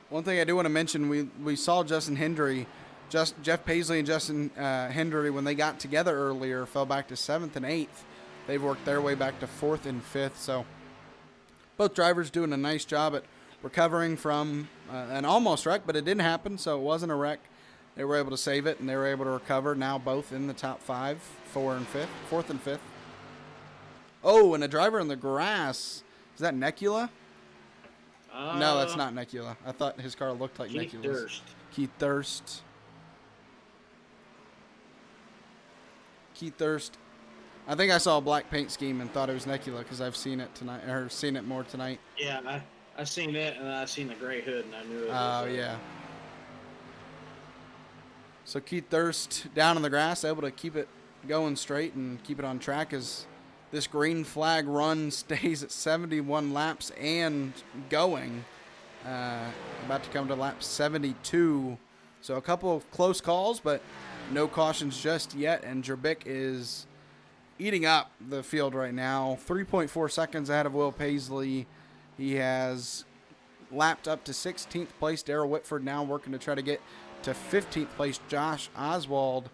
One thing I do want to mention, we saw Jeff Paisley and Justin Hendry, when they got together earlier, fell back to 7th and 8th. They've worked their way back to 4th and 5th. So both drivers doing a nice job at recovering from an almost wreck, but it didn't happen, so it wasn't a wreck. They were able to save it, and they were able to recover. Now both in the top 5, 4th and 5th. Oh, and a driver in the grass. Is that Necula? No, that's not Necula. I thought his car looked like Necula's. Keith Durst. I think I saw a black paint scheme and thought it was Necula because I've seen it tonight, or seen it more tonight. Yeah, I seen it, and I seen the gray hood, and I knew it was. Oh, yeah. So Keith Durst down in the grass, able to keep it going straight and keep it on track as this green flag run stays at 71 laps and going. About to come to lap 72. So a couple of close calls, but no cautions just yet. And Durabic is eating up the field right now. 3.4 seconds ahead of Will Paisley. He has lapped up to 16th place. Darrell Whitford now working to try to get to 15th place. Josh Oswald.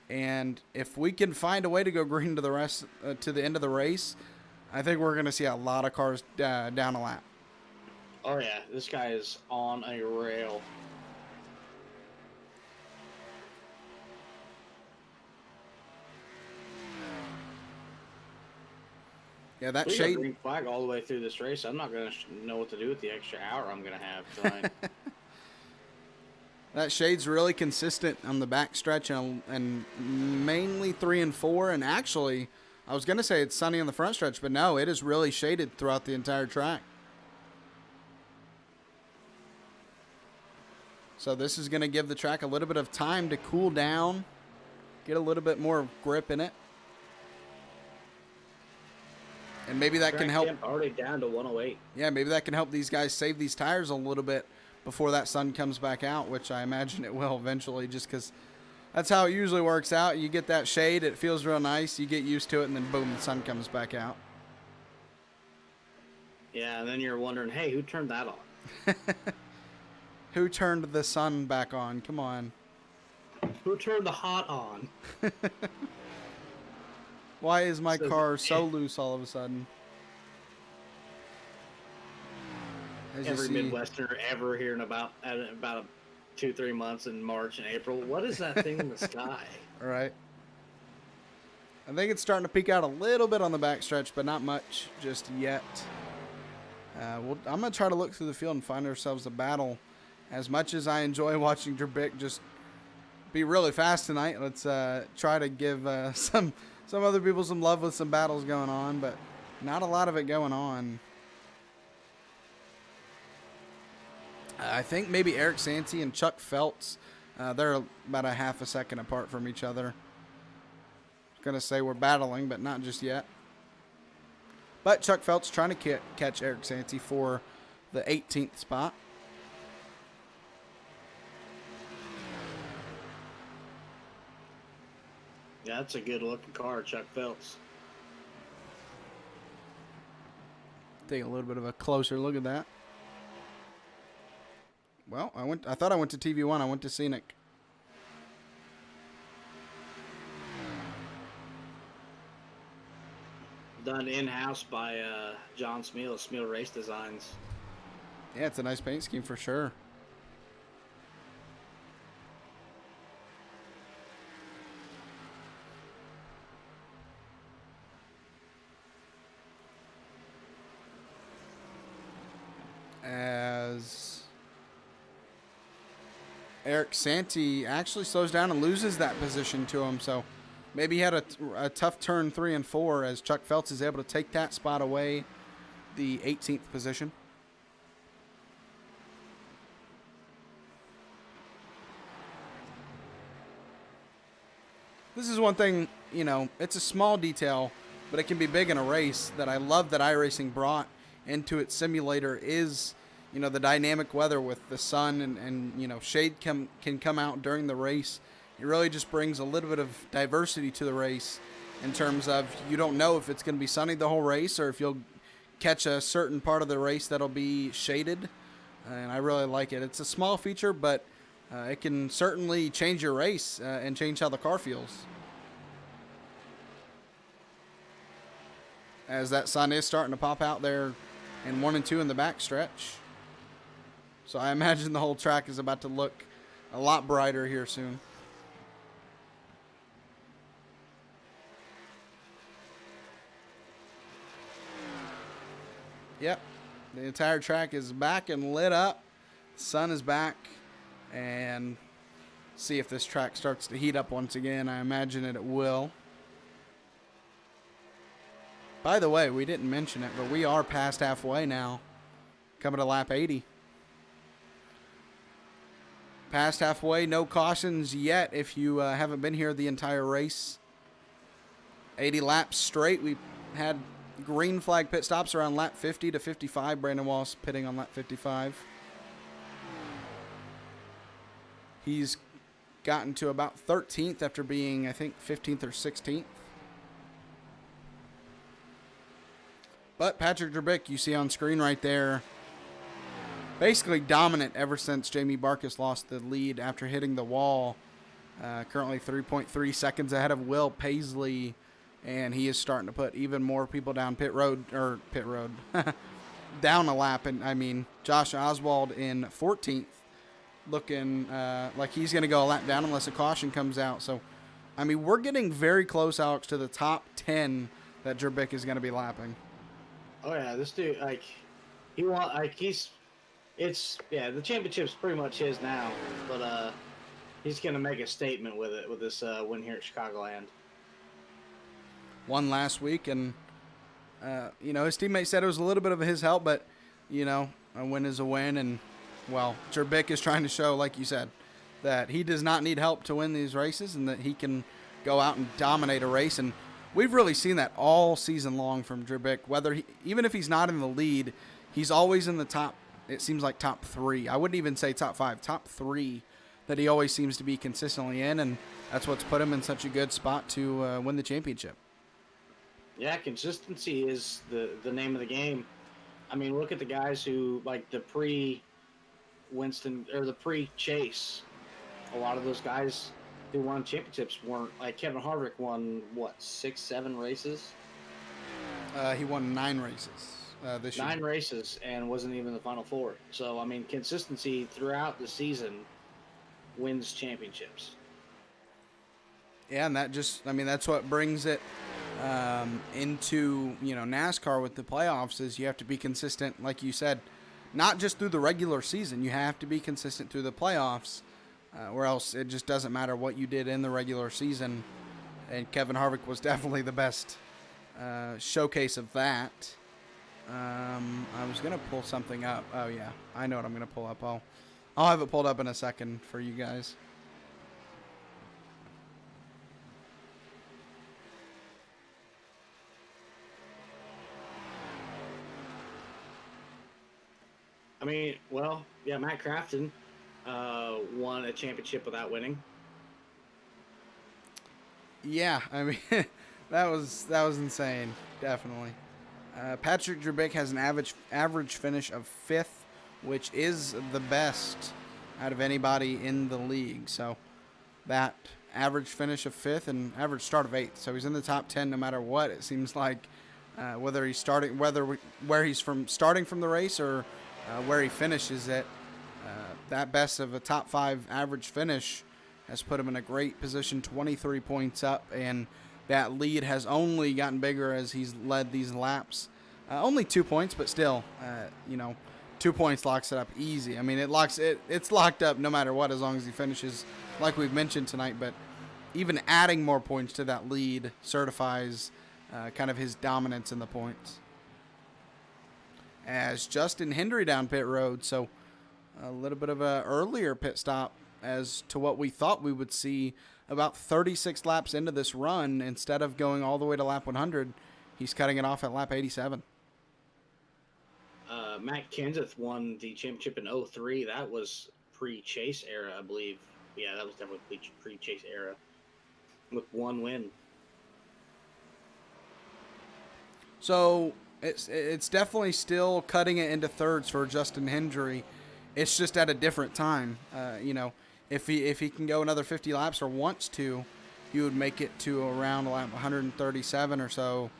And if we can find a way to go green to the end of the race, I think we're going to see a lot of cars down a lap. Oh, yeah. This guy is on a rail. Yeah, that we shade. Got green flag all the way through this race. I'm not going to know what to do with the extra hour I'm going to have tonight. That shade's really consistent on the back stretch and mainly 3 and 4. And actually, I was going to say it's sunny on the front stretch, but no, it is really shaded throughout the entire track. So this is going to give the track a little bit of time to cool down, get a little bit more grip in it. And maybe that can help. Already down to 108. Yeah, maybe that can help these guys save these tires a little bit before that sun comes back out, which I imagine it will eventually, just because that's how it usually works out. You get that shade, it feels real nice, you get used to it, and then boom, the sun comes back out. Yeah, and then you're wondering, hey, who turned that on? Who turned the sun back on? Come on. Who turned the hot on? Why is my car so loose all of a sudden? Every Midwesterner ever hearing about 2-3 months in March and April. What is that thing in the sky? All right. I think it's starting to peak out a little bit on the backstretch, but not much just yet. I'm going to try to look through the field and find ourselves a battle. As much as I enjoy watching Durabic just be really fast tonight, let's try to give some other people some love with some battles going on, but not a lot of it going on. I think maybe Eric Santy and Chuck Feltz, they're about a half a second apart from each other. I was going to say we're battling, but not just yet. But Chuck Feltz trying to catch Eric Santy for the 18th spot. Yeah, that's a good looking car, Chuck Feltz. Take a little bit of a closer look at that. Well, I thought I went to TV1. I went to Scenic. Done in-house by John Smeal, Smeal Race Designs. Yeah, it's a nice paint scheme for sure. Eric Santee actually slows down and loses that position to him. So maybe he had a tough turn 3 and 4 as Chuck Phelps is able to take that spot away, the 18th position. This is one thing, it's a small detail, but it can be big in a race that I love that iRacing brought into its simulator is, the dynamic weather with the sun and shade can come out during the race. It really just brings a little bit of diversity to the race in terms of you don't know if it's going to be sunny the whole race or if you'll catch a certain part of the race that'll be shaded. And I really like it. It's a small feature, but it can certainly change your race and change how the car feels. As that sun is starting to pop out there in 1 and 2 in the back stretch. So I imagine the whole track is about to look a lot brighter here soon. Yep, the entire track is back and lit up. The sun is back. And see if this track starts to heat up once again. I imagine it will. By the way, we didn't mention it, but we are past halfway now. Coming to lap 80. Past halfway, no cautions yet if you haven't been here the entire race. 80 laps straight. We had green flag pit stops around lap 50 to 55. Brandon Wallace pitting on lap 55. He's gotten to about 13th after being, I think, 15th or 16th. But Patrick Durabic, you see on screen right there, basically dominant ever since Jamie Barkas lost the lead after hitting the wall. Currently 3.3 seconds ahead of Will Paisley, and he is starting to put even more people down pit road, down a lap. And I mean, Josh Oswald in 14th, looking like he's going to go a lap down unless a caution comes out. So, I mean, we're getting very close, Alex, to the top 10 that Durabic is going to be lapping. Oh yeah, this dude, the championship's pretty much his now, but he's gonna make a statement with it with this win here at Chicagoland. Won last week, and his teammate said it was a little bit of his help, but a win is a win, and well, Durabic is trying to show, like you said, that he does not need help to win these races, and that he can go out and dominate a race. And we've really seen that all season long from Durabic. Even if he's not in the lead, he's always in the top. It seems like top 3. I wouldn't even say top 5, top 3 that he always seems to be consistently in, and that's what's put him in such a good spot to win the championship. Yeah, consistency is the name of the game. I mean, look at the guys who, like the pre-Winston or the pre-Chase. A lot of those guys who won championships weren't, like Kevin Harvick won, 6-7 races? He won 9 races this year. 9 races and wasn't even in the Final Four. So, I mean, consistency throughout the season wins championships. Yeah, and that's what brings it into, NASCAR with the playoffs is you have to be consistent, like you said, not just through the regular season. You have to be consistent through the playoffs. Or else it just doesn't matter what you did in the regular season. And Kevin Harvick was definitely the best showcase of that. I was going to pull something up. Oh, yeah. I know what I'm going to pull up. I'll have it pulled up in a second for you guys. I mean, well, yeah, Matt Crafton won a championship without winning. Yeah, I mean, that was insane, definitely. Patrick Durabic has an average finish of 5th, which is the best out of anybody in the league. So that average finish of 5th and average start of 8th. So he's in the top 10 no matter what. It seems like where he's starting from the race or where he finishes it. That best of a top 5 average finish has put him in a great position, 23 points up, and that lead has only gotten bigger as he's led these laps. Only 2 points, but still, 2 points locks it up easy. I mean, it's locked up no matter what, as long as he finishes, like we've mentioned tonight. But even adding more points to that lead certifies kind of his dominance in the points. As Justin Hendry down pit road, so a little bit of a earlier pit stop as to what we thought we would see about 36 laps into this run. Instead of going all the way to lap 100, he's cutting it off at lap 87. Matt Kenseth won the championship in 03. That was pre-Chase era, I believe. Yeah, that was definitely pre-Chase era with one win. So it's definitely still cutting it into thirds for Justin Hendry. It's just at a different time. If he can go another 50 laps or wants to, he would make it to around lap 137 or so.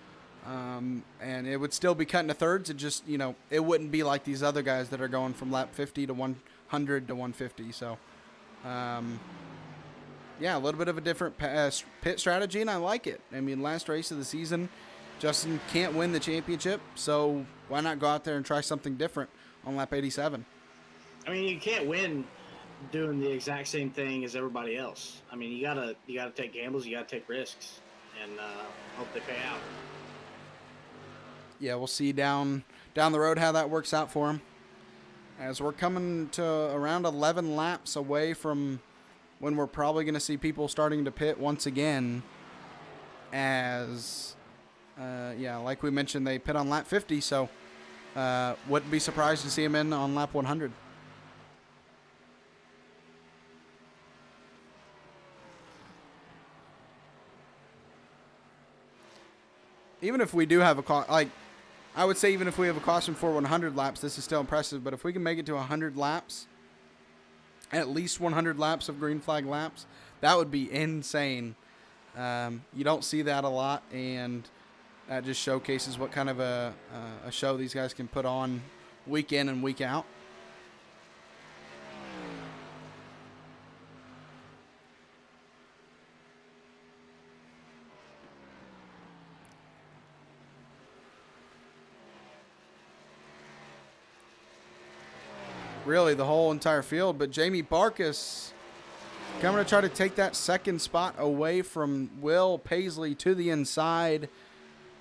And it would still be cut into thirds. It just, it wouldn't be like these other guys that are going from lap 50 to 100 to 150. So, a little bit of a different pit strategy, and I like it. I mean, last race of the season, Justin can't win the championship, so why not go out there and try something different on lap 87? I mean, you can't win doing the exact same thing as everybody else. I mean, you gotta take gambles, you gotta take risks, and hope they pay out. Yeah, we'll see down the road how that works out for him. As we're coming to around 11 laps away from when we're probably going to see people starting to pit once again. As, like we mentioned, they pit on lap 50, so wouldn't be surprised to see him in on lap 100. Even if we do have I would say even if we have a caution for 100 laps, this is still impressive. But if we can make it to 100 laps, at least 100 laps of green flag laps, that would be insane. You don't see that a lot, and that just showcases what kind of a show these guys can put on week in and week out. Really, the whole entire field. But Jamie Barkus coming to try to take that second spot away from Will Paisley to the inside.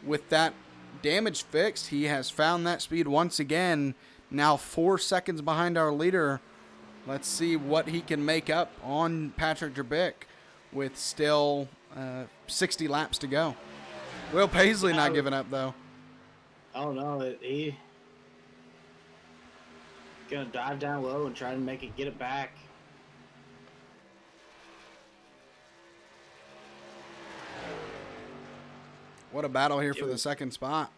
With that damage fixed, he has found that speed once again. Now 4 seconds behind our leader. Let's see what he can make up on Patrick Durabic with still 60 laps to go. Will Paisley not giving up, though. Oh, no. He gonna dive down low and try to get it back. What a battle here for the second spot.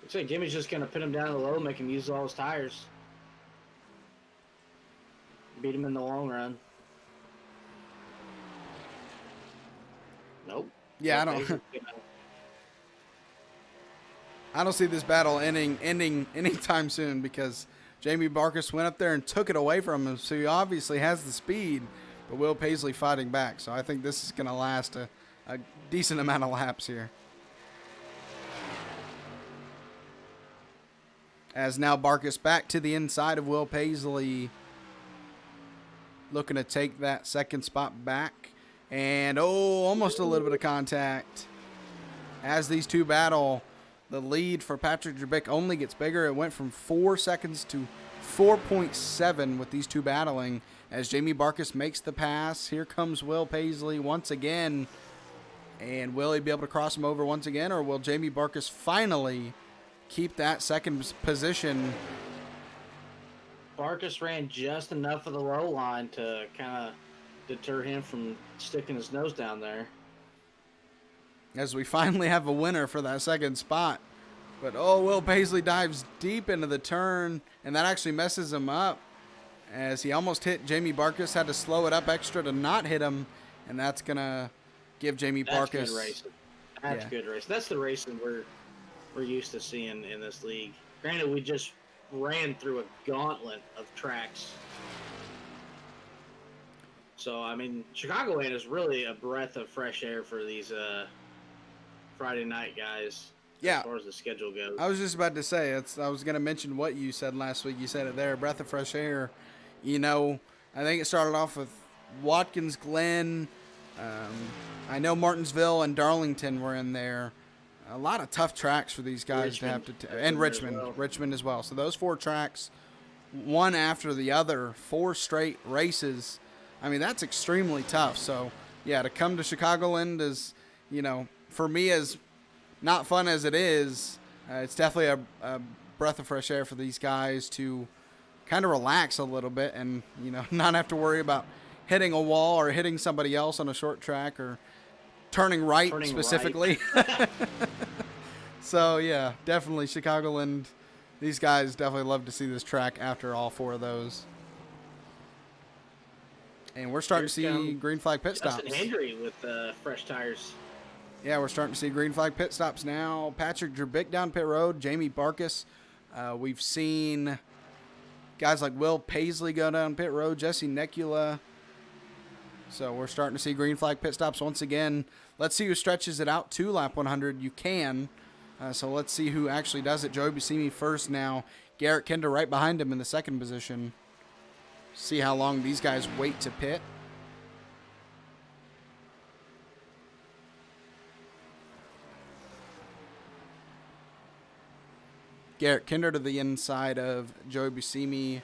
Looks like Jimmy's just gonna put him down low, make him use all his tires. Beat him in the long run. Nope. Yeah, I don't see this battle ending anytime soon, because Jamie Barkus went up there and took it away from him, so he obviously has the speed, but Will Paisley fighting back. So I think this is going to last a decent amount of laps here. As now Barkus back to the inside of Will Paisley, looking to take that second spot back. And, almost a little bit of contact. As these two battle, the lead for Patrick Durabic only gets bigger. It went from 4 seconds to 4.7 with these two battling. As Jamie Barkus makes the pass, here comes Will Paisley once again. And will he be able to cross him over once again, or will Jamie Barkus finally keep that second position? Barkus ran just enough of the low line to kind of deter him from sticking his nose down there. As we finally have a winner for that second spot. But, Will Paisley dives deep into the turn, and that actually messes him up. As he almost hit Jamie Barkus, had to slow it up extra to not hit him, and that's going to give Jamie Barkus... That's good racing. That's good racing. That's the racing we're used to seeing in this league. Granted, we just ran through a gauntlet of tracks. So, I mean, Chicagoland is really a breath of fresh air for these Friday night guys. as Yeah. far as the schedule goes. I was just about to say, I was going to mention what you said last week. You said it there, breath of fresh air. You know, I think it started off with Watkins Glen. I know Martinsville and Darlington were in there. A lot of tough tracks for these guys to have to, and Richmond as well. So those 4 tracks, one after the other, 4 straight races. I mean, that's extremely tough. So yeah, to come to Chicagoland is, you know, for me, as not fun as it is, it's definitely a breath of fresh air for these guys to kind of relax a little bit and, you know, not have to worry about hitting a wall or hitting somebody else on a short track or turning right specifically. Right. So, yeah, definitely Chicagoland. These guys definitely love to see this track after all 4 of those. And we're starting to see green flag pit stops. Justin Hendry with fresh tires. Yeah, we're starting to see green flag pit stops now. Patrick Durabic down pit road. Jamie Barkus. We've seen guys like Will Paisley go down pit road. Jesse Necula. So we're starting to see green flag pit stops once again. Let's see who stretches it out to lap 100. You can. So let's see who actually does it. Joey Buscemi first now. Garrett Kinder right behind him in the second position. See how long these guys wait to pit. Garrett Kinder to the inside of Joey Buscemi.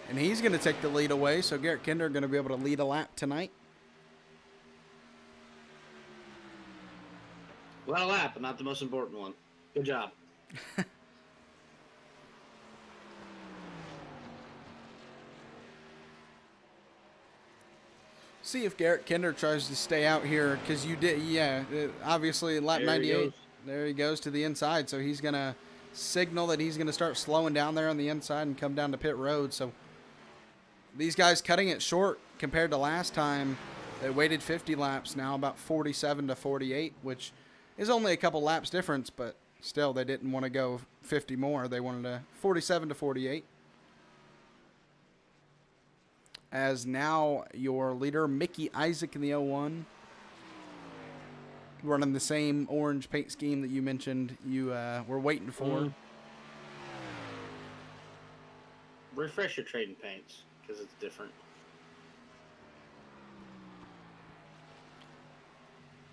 And he's going to take the lead away. So Garrett Kinder going to be able to lead a lap tonight. Well, a lap, but not the most important one. Good job. See if Garrett Kinder tries to stay out here, because you did, yeah, obviously lap 98. There he goes to the inside, so he's going to signal that he's going to start slowing down there on the inside and come down to pit road. So these guys cutting it short compared to last time. They waited 50 laps, now about 47 to 48, which is only a couple laps difference, but still they didn't want to go 50 more. They wanted a 47 to 48. As now your leader, Mickey Isaac in the 01. Running the same orange paint scheme that you mentioned you were waiting for. Refresh your trading paints, because it's different.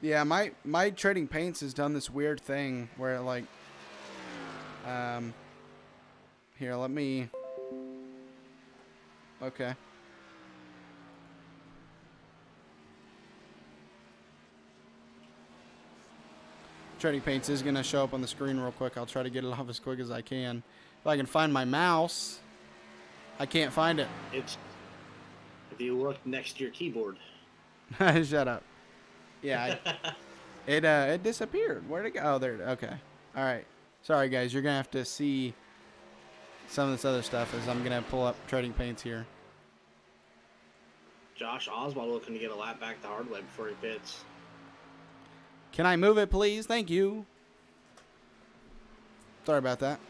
Yeah, my trading paints has done this weird thing where, like, here, let me, okay. Trading paints is going to show up on the screen real quick. I'll try to get it off as quick as I can. If I can find my mouse, I can't find it. It's, if you look next to your keyboard. Shut up. Yeah, it disappeared. Where'd it go? Oh, there. Okay. All right. Sorry, guys. You're going to have to see some of this other stuff as I'm going to pull up trading paints here. Josh Oswald looking to get a lap back the hard way before he pits. Can I move it, please? Thank you. Sorry about that.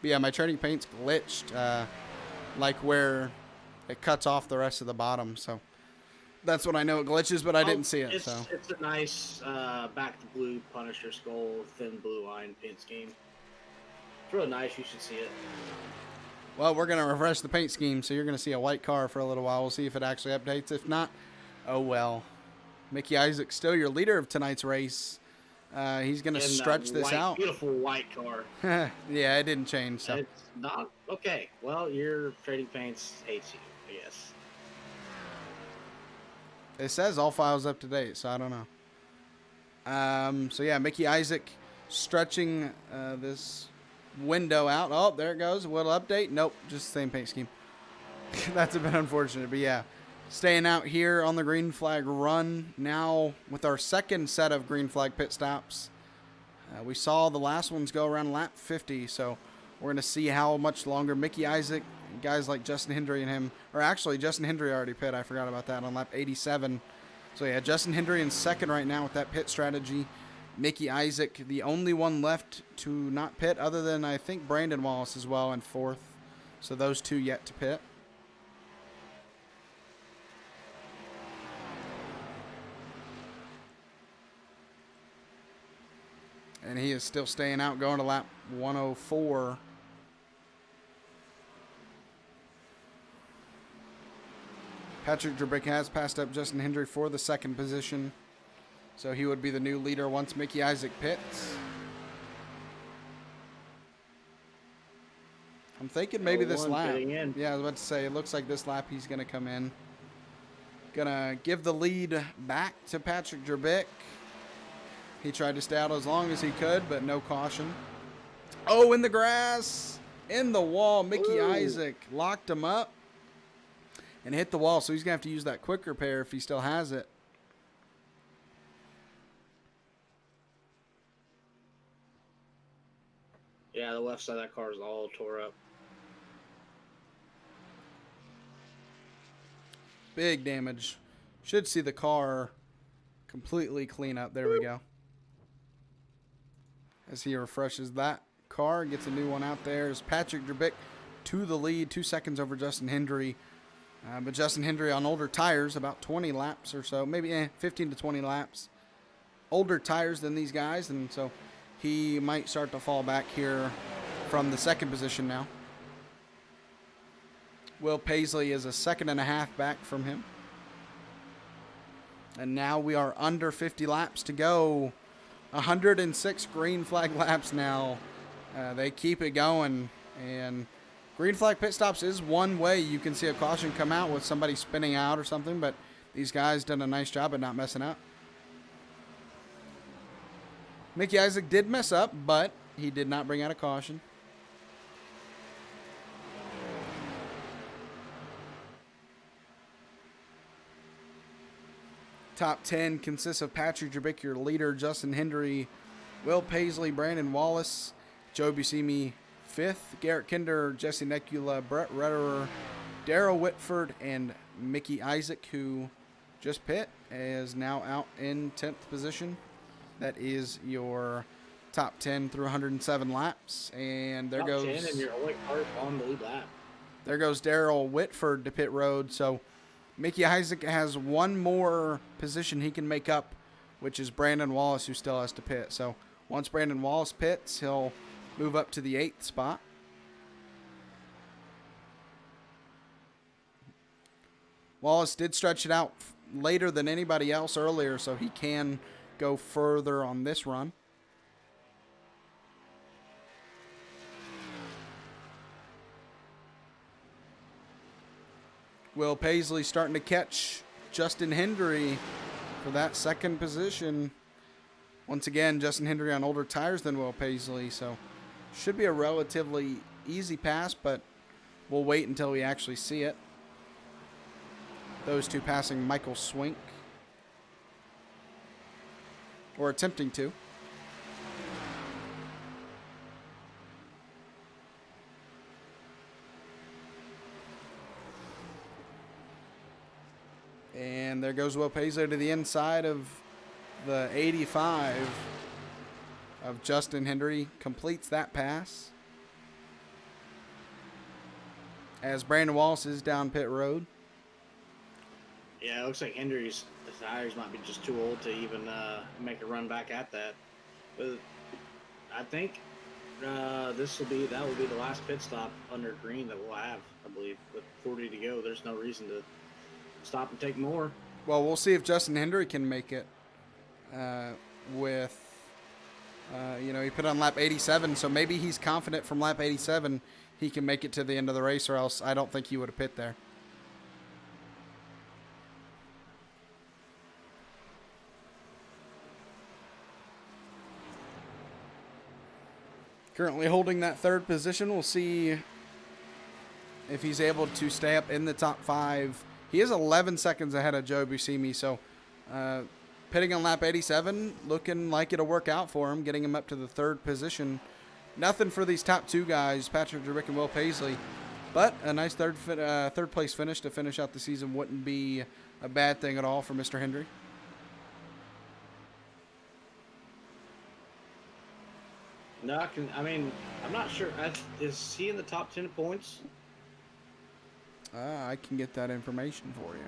But yeah, my trading paint's glitched, like where it cuts off the rest of the bottom. So that's when I know it glitches, but I didn't see it. It's a nice back to blue Punisher skull, thin blue line paint scheme. It's really nice. You should see it. Well, we're going to refresh the paint scheme, so you're going to see a white car for a little while. We'll see if it actually updates. If not, oh well. Mickey Isaac still your leader of tonight's race. He's going to stretch this out. Beautiful white car. Yeah, it didn't change. So. It's not okay. Well, your trading paints hates you, I guess. It says all files up to date, so I don't know. So yeah, Mickey Isaac stretching this window out. Oh, there it goes. Will update? Nope, just the same paint scheme. That's a bit unfortunate, but yeah. Staying out here on the green flag run now with our second set of green flag pit stops. We saw the last ones go around lap 50, so we're going to see how much longer Mickey Isaac, guys like Justin Hendry and him, or actually Justin Hendry already pit. I forgot about that on lap 87. So yeah, Justin Hendry in second right now with that pit strategy. Mickey Isaac, the only one left to not pit, other than I think Brandon Wallace as well in fourth. So those two yet to pit. And he is still staying out, going to lap 104. Patrick Drabick has passed up Justin Hendry for the second position. So he would be the new leader once Mickey Isaac pits. I'm thinking maybe this lap. Yeah, I was about to say, it looks like this lap he's going to come in. Going to give the lead back to Patrick Drabick. He tried to stay out as long as he could, but no caution. Oh, in the grass. In the wall. Mickey Isaac locked him up and hit the wall. So he's going to have to use that quick repair if he still has it. Yeah, the left side of that car is all tore up. Big damage. Should see the car completely clean up. There we go. As he refreshes that car, gets a new one out there. Is Patrick Drabick to the lead, 2 seconds over Justin Hendry. But Justin Hendry on older tires, about 20 laps or so, maybe 15 to 20 laps. Older tires than these guys, and so he might start to fall back here from the second position now. Will Paisley is a second and a half back from him. And now we are under 50 laps to go. 106 green flag laps now. They keep it going. And green flag pit stops is one way you can see a caution come out with somebody spinning out or something. But these guys done a nice job of not messing up. Mickey Isaac did mess up, but he did not bring out a caution. Top 10 consists of Patrick Drabick, your leader, Justin Hendry, Will Paisley, Brandon Wallace, Joe Buscemi, 5th, Garrett Kinder, Jesse Necula, Bret Redder, Darrell Whitford, and Mickey Isaac, who just pit, is now out in 10th position. That is your top 10 through 107 laps. And there goes... Top 10 and your only car on the lead lap. There goes Darrell Whitford to pit road, so... Mickey Isaac has one more position he can make up, which is Brandon Wallace, who still has to pit. So once Brandon Wallace pits, he'll move up to the 8th spot. Wallace did stretch it out later than anybody else earlier, so he can go further on this run. Will Paisley starting to catch Justin Hendry for that second position. Once again, Justin Hendry on older tires than Will Paisley, so should be a relatively easy pass, but we'll wait until we actually see it. Those two passing Michael Swink, or attempting to. And there goes Will Paisley to the inside of the 85 of Justin Hendry. Completes that pass. As Brandon Wallace is down pit road. Yeah, it looks like Hendry's tires might be just too old to even make a run back at that. But I think that will be the last pit stop under green that we'll have, I believe. With 40 to go, there's no reason to stop and take more. Well, we'll see if Justin Hendry can make it he put on lap 87, so maybe he's confident from lap 87 he can make it to the end of the race, or else I don't think he would have pit there. Currently holding that third position. We'll see if he's able to stay up in the top 5. He is 11 seconds ahead of Joe Buscemi, so pitting on lap 87, looking like it'll work out for him, getting him up to the third position. Nothing for these top 2 guys, Patrick Drabick and Will Paisley, but a nice third place finish to finish out the season wouldn't be a bad thing at all for Mr. Hendry. No, I'm not sure. Is he in the top 10 points? I can get that information for you.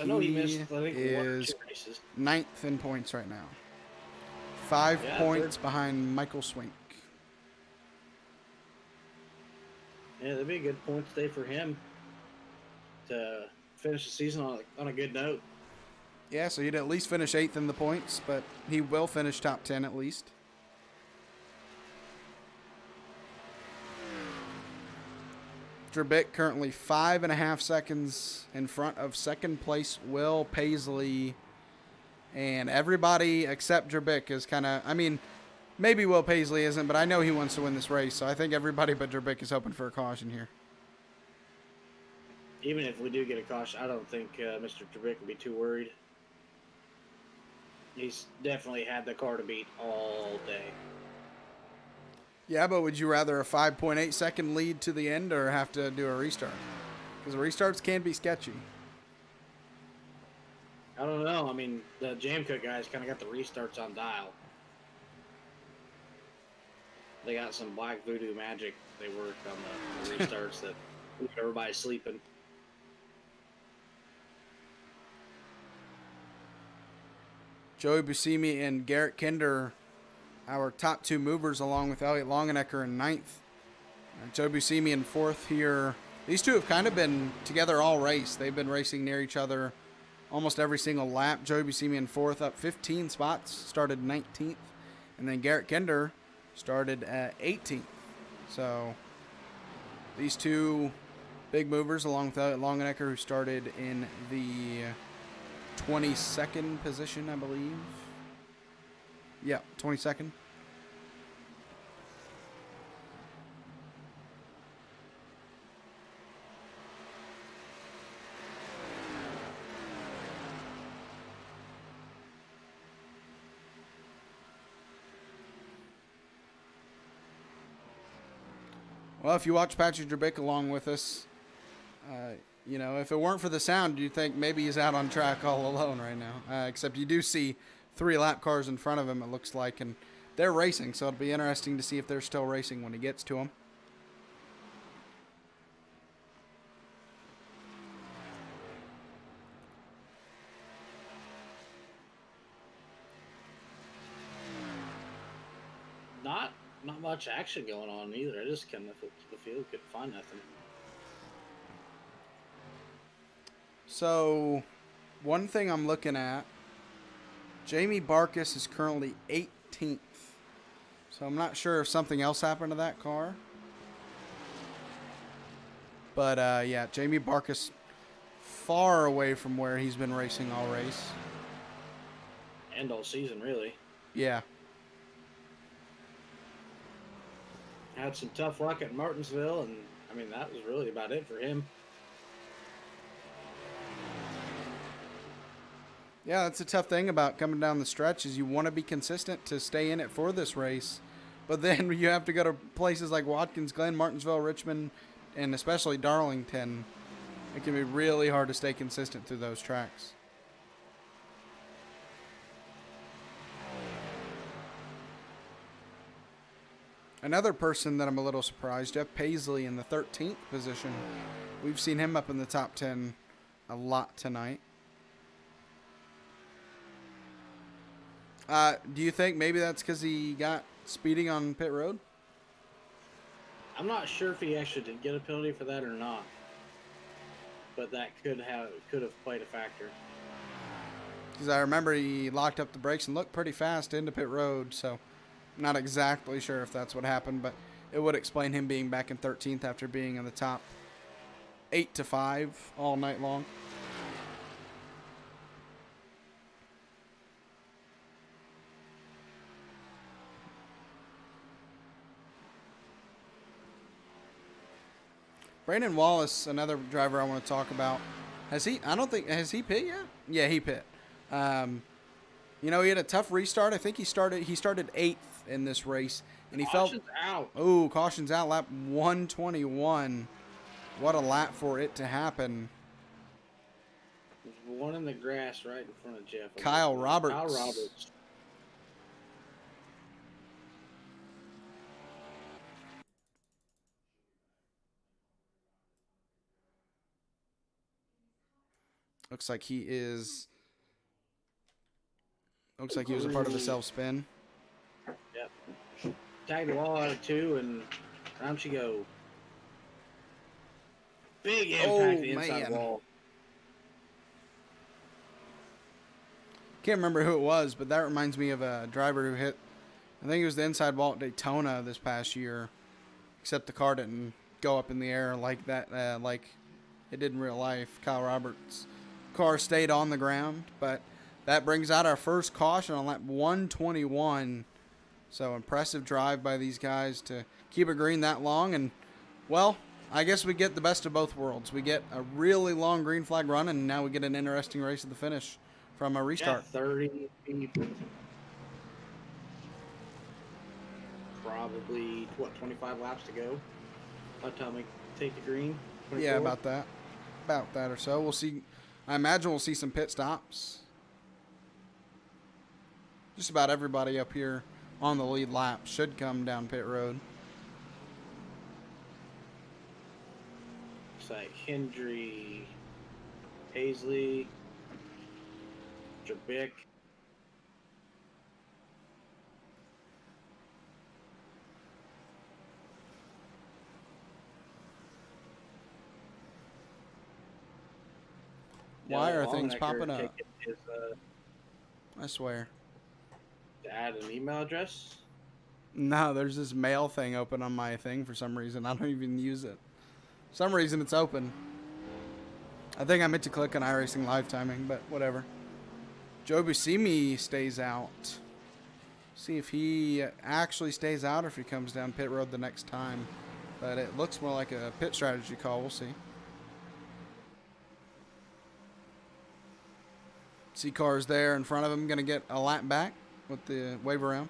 I know he missed, I think, is 1 or 2 races. 9th in points right now. 5 Yeah, points behind Michael Swink. Yeah, that'd be a good point day for him to finish the season on a good note. Yeah, so he'd at least finish 8th in the points, but he will finish top 10 at least. Durabic currently 5.5 seconds in front of second place Will Paisley. And everybody except Durabic is kind of, I mean, maybe Will Paisley isn't, but I know he wants to win this race. So I think everybody but Durabic is hoping for a caution here. Even if we do get a caution, I don't think Mr. Durabic would be too worried. He's definitely had the car to beat all day. Yeah, but would you rather a 5.8 second lead to the end or have to do a restart? Because restarts can be sketchy. I don't know. I mean, the Jam Cook guys kind of got the restarts on dial. They got some black voodoo magic. They worked on the restarts that everybody's sleeping. Joey Buscemi and Garrett Kinder, our top 2 movers, along with Elliot Longenecker in 9th. Joey Buscemi in 4th here. These two have kind of been together all race. They've been racing near each other almost every single lap. Joey Buscemi in 4th, up 15 spots, started 19th. And then Garrett Kinder started at 18th. So these two big movers, along with Elliot Longenecker, who started in the 22nd position, I believe. Yeah, 22nd. Well, if you watch Patrick Durabic along with us, you know, if it weren't for the sound, you'd think maybe he's out on track all alone right now. Except you do see 3 lap cars in front of him, it looks like, and they're racing, so it'll be interesting to see if they're still racing when he gets to them. Not much action going on either. I just came to the field, couldn't find nothing. So, one thing I'm looking at, Jamie Barkus is currently 18th. So I'm not sure if something else happened to that car. But, yeah, Jamie Barkus far away from where he's been racing all race. And all season, really. Yeah. Had some tough luck at Martinsville, and, I mean, that was really about it for him. Yeah, that's a tough thing about coming down the stretch is you want to be consistent to stay in it for this race. But then you have to go to places like Watkins Glen, Martinsville, Richmond, and especially Darlington. It can be really hard to stay consistent through those tracks. Another person that I'm a little surprised, Jeff Paisley in the 13th position. We've seen him up in the top 10 a lot tonight. Do you think maybe that's because he got speeding on pit road? I'm not sure if he actually did get a penalty for that or not, but that could have played a factor. Because I remember he locked up the brakes and looked pretty fast into pit road, so I'm not exactly sure if that's what happened, but it would explain him being back in 13th after being in the top 8 to 5 all night long. Brandon Wallace, another driver I want to talk about. Has he pit yet? Yeah, he pit. You know, he had a tough restart. I think he started 8th in this race, and he Caution's out. Oh, caution's out, lap 121. What a lap for it to happen. There's one in the grass right in front of Jeff. Kyle Roberts. Kyle Roberts. Looks like he was a part of the self-spin. Yeah. Tagged the wall out of 2, and around she go. Big impact to the inside wall. Can't remember who it was, but that reminds me of a driver who hit, I think it was the inside wall at Daytona this past year, except the car didn't go up in the air like that, like it did in real life. Kyle Roberts' car stayed on the ground, but that brings out our first caution on lap 121. So impressive drive by these guys to keep it green that long. And, well, I guess we get the best of both worlds. We get a really long green flag run, and now we get an interesting race at the finish from a restart. Yeah, 30 feet. Probably, 25 laps to go by the time we take the green? 24? Yeah, about that. About that or so. We'll see. I imagine we'll see some pit stops. Just about everybody up here on the lead lap should come down pit road. Looks like Hendry, Paisley, Durabic. Why are things popping up? Is, I swear. to add an email address? No, there's this mail thing open on my thing for some reason. I don't even use it. For some reason it's open. I think I meant to click on iRacing live timing, but whatever. Joe Buscemi stays out. See if he actually stays out or if he comes down pit road the next time. But it looks more like a pit strategy call. We'll see. See cars there in front of him. Going to get a lap back with the wave around.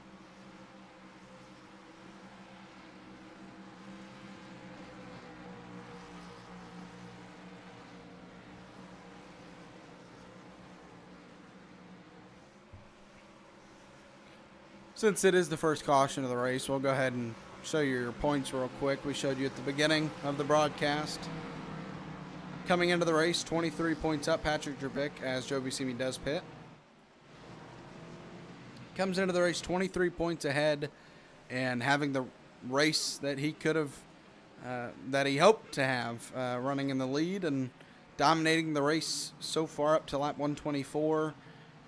Since it is the first caution of the race, we'll go ahead and show you your points real quick. We showed you at the beginning of the broadcast. Coming into the race, 23 points up, Patrick Durabic, as Joe Buscemi does pit. Comes into the race 23 points ahead and having the race that he could have, that he hoped to have, running in the lead and dominating the race so far up to lap 124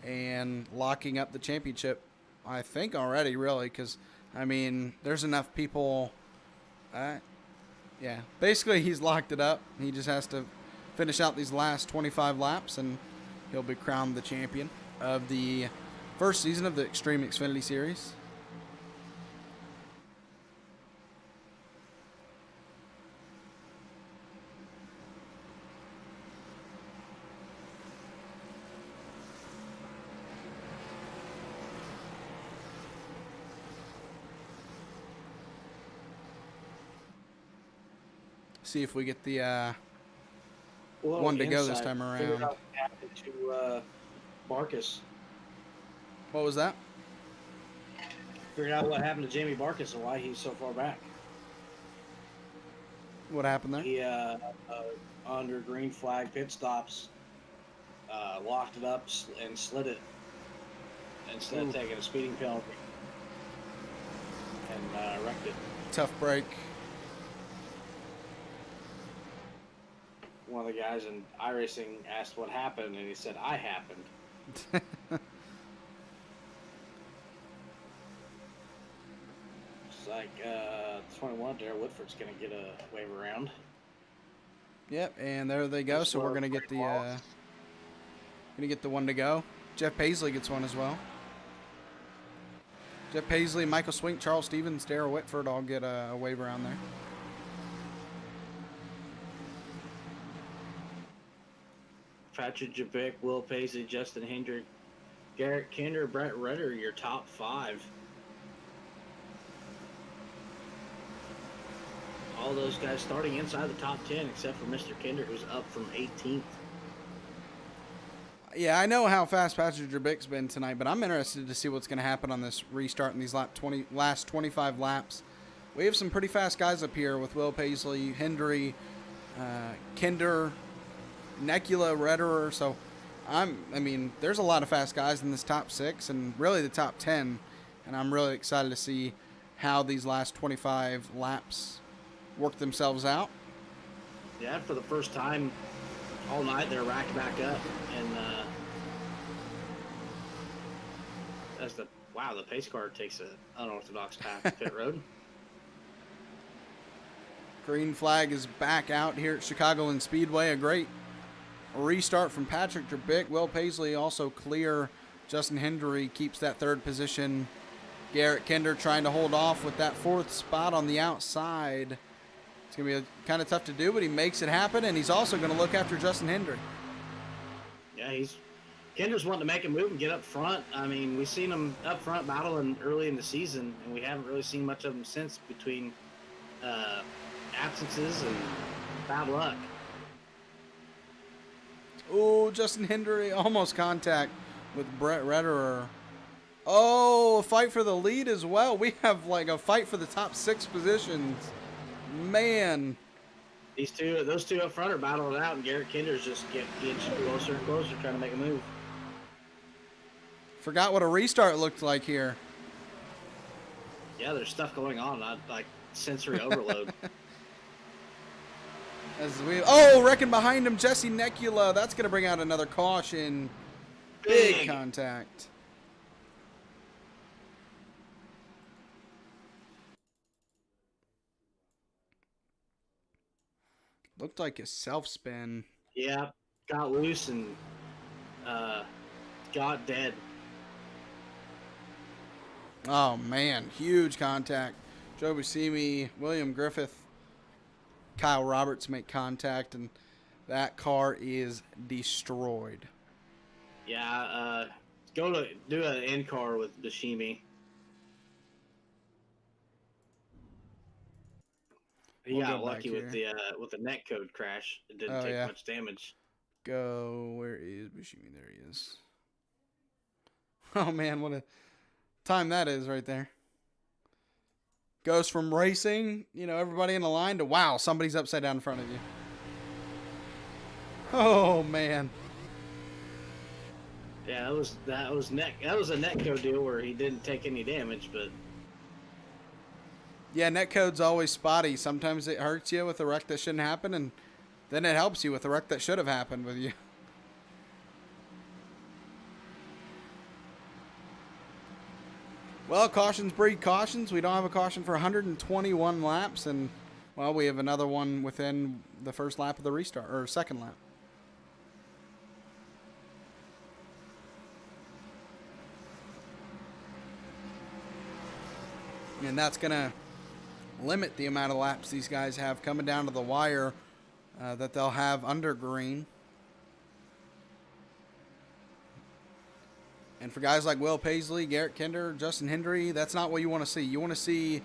and locking up the championship, I think, already, really, because, I mean, there's enough people. Yeah, basically he's locked it up. He just has to finish out these last 25 laps, and he'll be crowned the champion of the first season of the Xtreme Xfinity Series. See if we get the one to go this time around. Figured out what happened to Marcus. What was that? Figured out what happened to Jamie Marcus and why he's so far back. What happened there? He, under green flag pit stops, locked it up and slid it instead of taking a speeding penalty and wrecked it. Tough break. One of the guys in iRacing asked what happened, and he said, "I happened." It's like 21. Darrell Woodford's going to get a wave around. Yep, and there they go. So we're gonna get the one to go. Jeff Paisley gets one as well. Jeff Paisley, Michael Swink, Charles Stevens, Darrell Whitford all get a wave around there. Patrick Durabic, Will Paisley, Justin Hendrick, Garrett Kinder, Bret Redder, your top 5. All those guys starting inside the top 10, except for Mr. Kinder, who's up from 18th. Yeah, I know how fast Patrick Durabic's been tonight, but I'm interested to see what's going to happen on this restart in these last 25 laps. We have some pretty fast guys up here with Will Paisley, Hendry, Kinder, Necula, Redderer. So, I mean, there's a lot of fast guys in this top 6, and really the top 10 and I'm really excited to see how these last 25 laps work themselves out. Yeah, for the first time all night, they're racked back up, and the pace car takes an unorthodox path to pit road. Green flag is back out here at Chicagoland Speedway. A great restart from Patrick Drabik. Will Paisley also clear. Justin Hendry keeps that third position. Garrett Kinder trying to hold off with that fourth spot on the outside. It's going to be kind of tough to do, but he makes it happen, and he's also going to look after Justin Hendry. Yeah, Kinder's wanting to make a move and get up front. I mean, we've seen him up front battling early in the season, and we haven't really seen much of him since, between absences and bad luck. Oh, Justin Hendry almost contact with Bret Redder. Oh, a fight for the lead as well. We have like a fight for the top 6 positions. Man. Those two up front are battling it out, and Garrett Kinder's just getting closer and closer, trying to make a move. Forgot what a restart looked like here. Yeah, there's stuff going on, like sensory overload. Wrecking behind him, Jesse Necula. That's going to bring out another caution. Big contact. Looked like a self-spin. Yeah, got loose and got dead. Oh, man. Huge contact. Joe Buscemi, William Griffith, Kyle Roberts make contact, and that car is destroyed. Yeah, go to do an in-car with Buscemi. He got lucky with the netcode crash. It didn't take much damage. Where is Buscemi? There he is. Oh, man, what a time that is right there. Goes from racing, everybody in the line, to wow, somebody's upside down in front of you. Oh, man. Yeah, that was a netcode deal where he didn't take any damage, but yeah, netcode's always spotty. Sometimes it hurts you with a wreck that shouldn't happen, and then it helps you with a wreck that should have happened with you. Well, cautions breed cautions. We don't have a caution for 121 laps, and, well, we have another one within the first lap of the restart, or second lap. And that's going to limit the amount of laps these guys have coming down to the wire that they'll have under green. And for guys like Will Paisley, Garrett Kinder, Justin Hendry, that's not what you want to see. You want to see,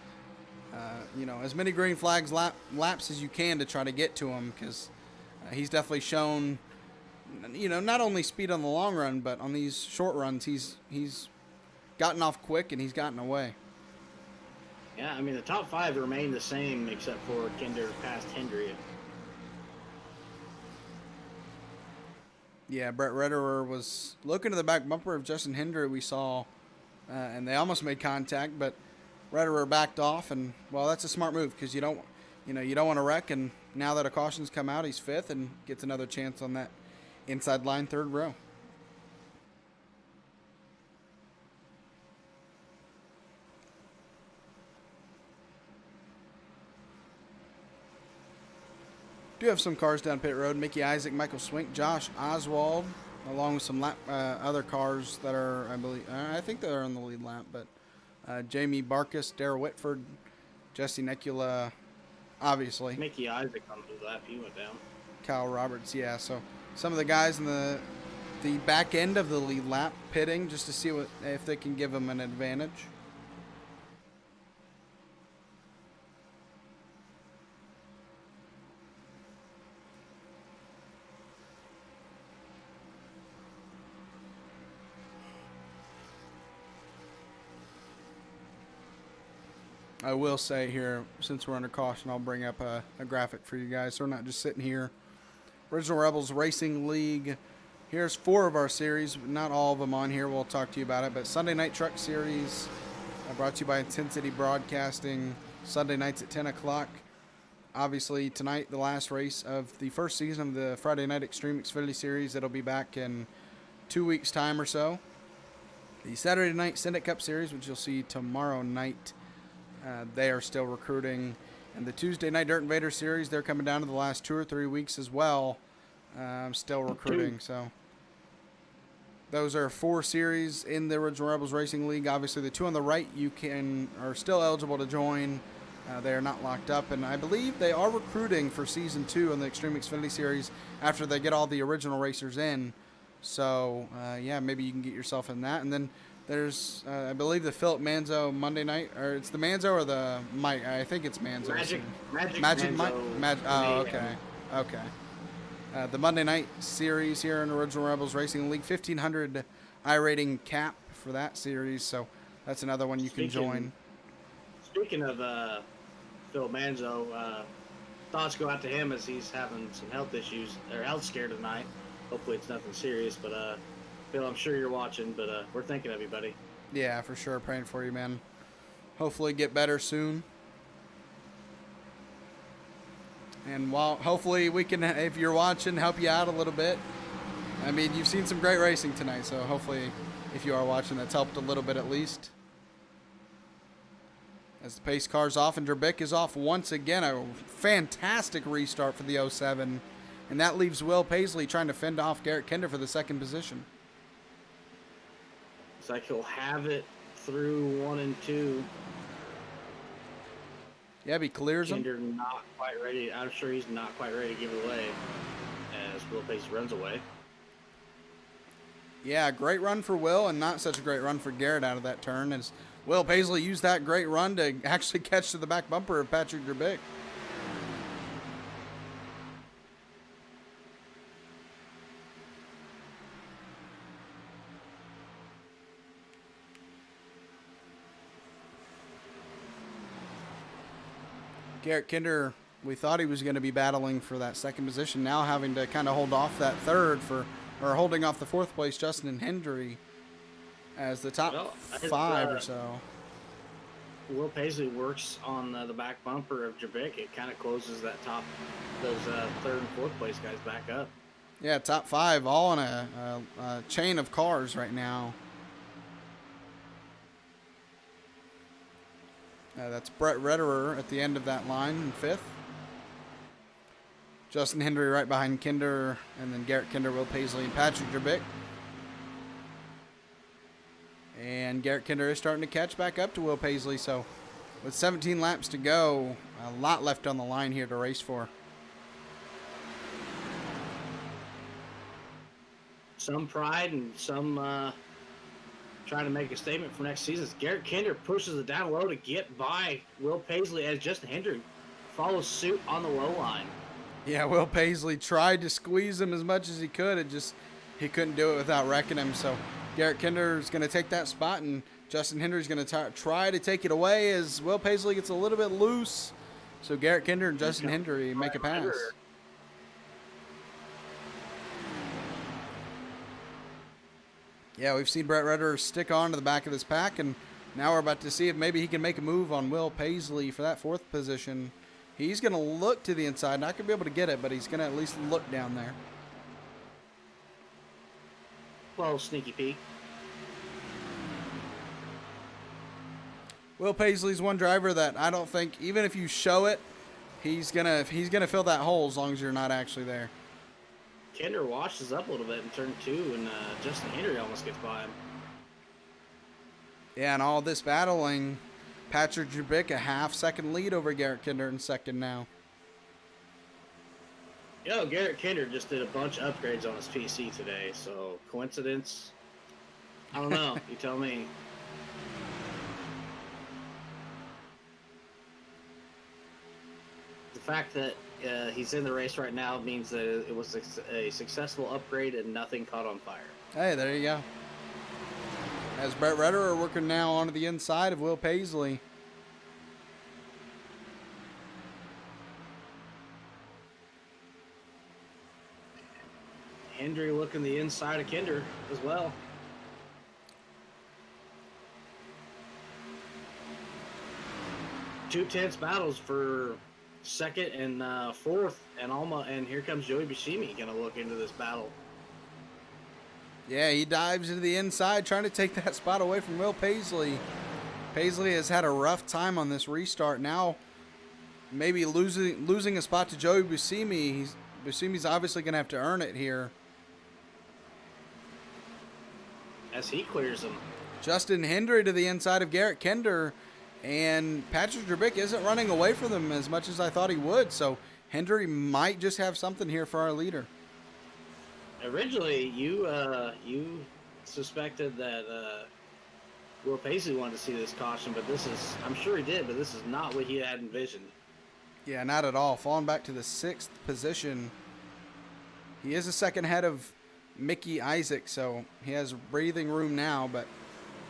as many green flags laps as you can to try to get to him, because he's definitely shown, not only speed on the long run, but on these short runs, he's gotten off quick and he's gotten away. Yeah, I mean, the top 5 remain the same except for Kinder past Hendry. Yeah, Bret Redder was looking to the back bumper of Justin Hendry, we saw, and they almost made contact, but Redder backed off, and, well, that's a smart move, because you don't want to wreck, and now that a caution's come out, he's 5th and gets another chance on that inside line 3rd row. Do have some cars down pit road. Mickey Isaac, Michael Swink, Josh Oswald, along with some other cars that are, I think they're on the lead lap, but Jamie Barkus, Darrell Whitford, Jesse Necula, obviously. Mickey Isaac on the lap, he went down. Kyle Roberts, yeah. So some of the guys in the back end of the lead lap pitting just to see if they can give them an advantage. I will say here, since we're under caution, I'll bring up a graphic for you guys, so we're not just sitting here. Original Rebels Racing League. Here's 4 of our series, not all of them on here. We'll talk to you about it, but Sunday Night Truck Series, Brought to you by Intensity Broadcasting, Sunday nights at 10 o'clock. Obviously, tonight, the last race of the first season of the Friday Night Xtreme Xfinity Series. It'll be back in 2 weeks' time or so. The Saturday Night Syndic Cup Series, which you'll see tomorrow night, they are still recruiting. And the Tuesday Night Dirt Invader Series, they're coming down to the last 2 or 3 weeks as well. Still recruiting, so... Those are 4 series in the Original Rebels Racing League. Obviously, the 2 on the right are still eligible to join. They are not locked up, and I believe they are recruiting for Season 2 in the Xtreme Xfinity Series after they get all the original racers in. So, yeah, maybe you can get yourself in that. And then there's, I believe, the Philip Manzo Monday night, or it's the Manzo or the Mike? I think it's Manzo. Magic Mike? Oh, okay. Okay. The Monday night series here in Original Rebels Racing League, 1,500 I-rating cap for that series, so that's another one you can join. Speaking of Phil Manzo, thoughts go out to him as he's having some health issues, or health scare tonight. Hopefully it's nothing serious, but Phil, I'm sure you're watching, but we're thinking of you, buddy. Yeah, for sure. Praying for you, man. Hopefully get better soon. And hopefully we can, if you're watching, help you out a little bit. I mean, you've seen some great racing tonight, so hopefully if you are watching, that's helped a little bit at least. As the pace car's off and Durabic is off once again. A fantastic restart for the 07. And that leaves Will Paisley trying to fend off Garrett Kinder for the second position. It's like he'll have it through 1 and 2. Yeah, he clears him. Kinder not quite ready. I'm sure he's not quite ready to give it away as Will Paisley runs away. Yeah, great run for Will and not such a great run for Garrett out of that turn as Will Paisley used that great run to actually catch to the back bumper of Patrick Durabic. Garrett Kinder, we thought he was going to be battling for that second position, now having to kind of hold off that third or holding off the 4th place Justin Hendry as the top 5 or so. Will Paisley works on the back bumper of Durabic. It kind of closes that those 3rd and 4th place guys back up. Yeah, top 5 all in a chain of cars right now. That's Bret Redder at the end of that line in 5th. Justin Hendry right behind Kinder, and then Garrett Kinder, Will Paisley, and Patrick Durabic. And Garrett Kinder is starting to catch back up to Will Paisley, so with 17 laps to go, a lot left on the line here to race for. Some pride and some trying to make a statement for next season. Garrett Kinder pushes it down low to get by Will Paisley as Justin Hendry follows suit on the low line. Yeah, Will Paisley tried to squeeze him as much as he could. He couldn't do it without wrecking him. So Garrett Kinder is going to take that spot, and Justin Hendry is going to try to take it away as Will Paisley gets a little bit loose. So Garrett Kinder and Justin Hendry make a pass. Yeah, we've seen Bret Redder stick on to the back of this pack, and now we're about to see if maybe he can make a move on Will Paisley for that 4th position. He's going to look to the inside. Not going to be able to get it, but he's going to at least look down there. Well, sneaky peek. Will Paisley's one driver that I don't think, even if you show it, he's gonna fill that hole as long as you're not actually there. Kinder washes up a little bit in turn 2, and Justin Hendry almost gets by him. Yeah, and all this battling, Patrick Durabic a half-second lead over Garrett Kinder in 2nd now. Garrett Kinder just did a bunch of upgrades on his PC today, so coincidence? I don't know. You tell me. The fact that he's in the race right now means that it was a successful upgrade and nothing caught on fire. Hey, there you go. As Bret Redder are working now onto the inside of Will Paisley. Hendry looking the inside of Kinder as well. two tense battles for second and fourth, and here comes Joey Buscemi going to look into this battle. Yeah, he dives into the inside trying to take that spot away from Will Paisley. Paisley has had a rough time on this restart. Now maybe losing a spot to Joey Buscemi. Buscemi's obviously going to have to earn it here. As he clears him. Justin Hendry to the inside of Garrett Kinder. And Patrick Durabic isn't running away from them as much as I thought he would. So Hendry might just have something here for our leader. Originally, you suspected that Will Paisley wanted to see this caution, but I'm sure he did, but this is not what he had envisioned. Yeah, not at all. Falling back to the 6th position. He is a second ahead of Mickey Isaac, so he has breathing room now, but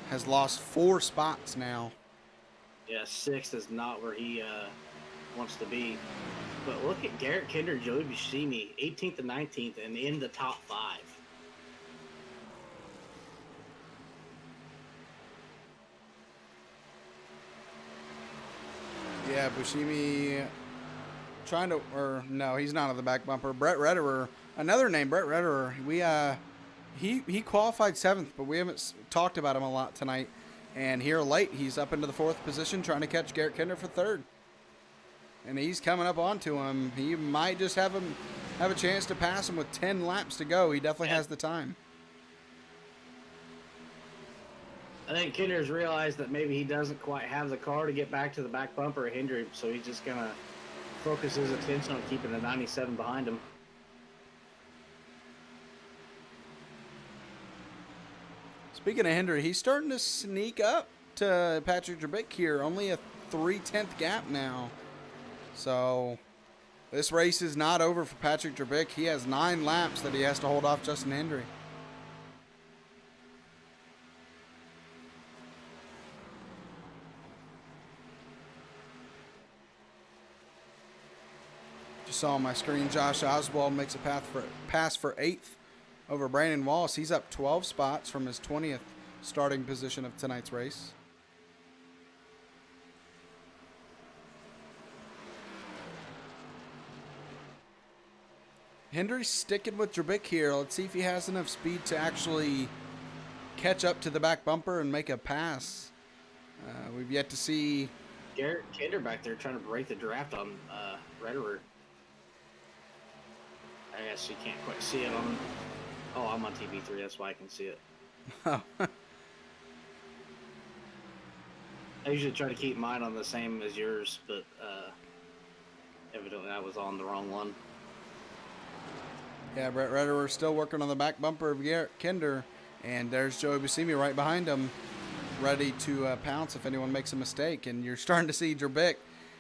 has lost 4 spots now. Yeah, 6th is not where he wants to be. But look at Garrett Kinder and Joey Buscemi, 18th and 19th, and in the top 5. Yeah, Buscemi no, he's not on the back bumper. Bret Redder, another name, Bret Redder. He qualified 7th, but we haven't talked about him a lot tonight. And here late, he's up into the 4th position trying to catch Garrett Kinder for 3rd. And he's coming up onto him. He might just have a chance to pass him with 10 laps to go. He definitely has the time. I think Kinder's realized that maybe he doesn't quite have the car to get back to the back bumper of Hendry, so he's just going to focus his attention on keeping the 97 behind him. Speaking of Hendry, he's starting to sneak up to Patrick Durabic here. Only a 3/10 gap now. So this race is not over for Patrick Durabic. He has 9 laps that he has to hold off Justin Hendry. Just saw on my screen, Josh Oswald makes a pass for 8th over Brandon Wallace. He's up 12 spots from his 20th starting position of tonight's race. Hendry's sticking with Durabic here. Let's see if he has enough speed to actually catch up to the back bumper and make a pass. We've yet to see Garrett Kinder back there trying to break the draft on Redder. I guess you can't quite see it on. Oh, I'm on TV3. That's why I can see it. I usually try to keep mine on the same as yours, but evidently I was on the wrong one. Yeah, Bret Redder, we're still working on the back bumper of Garrett Kinder, and there's Joey Buscemi right behind him, ready to pounce if anyone makes a mistake. And you're starting to see Durabic.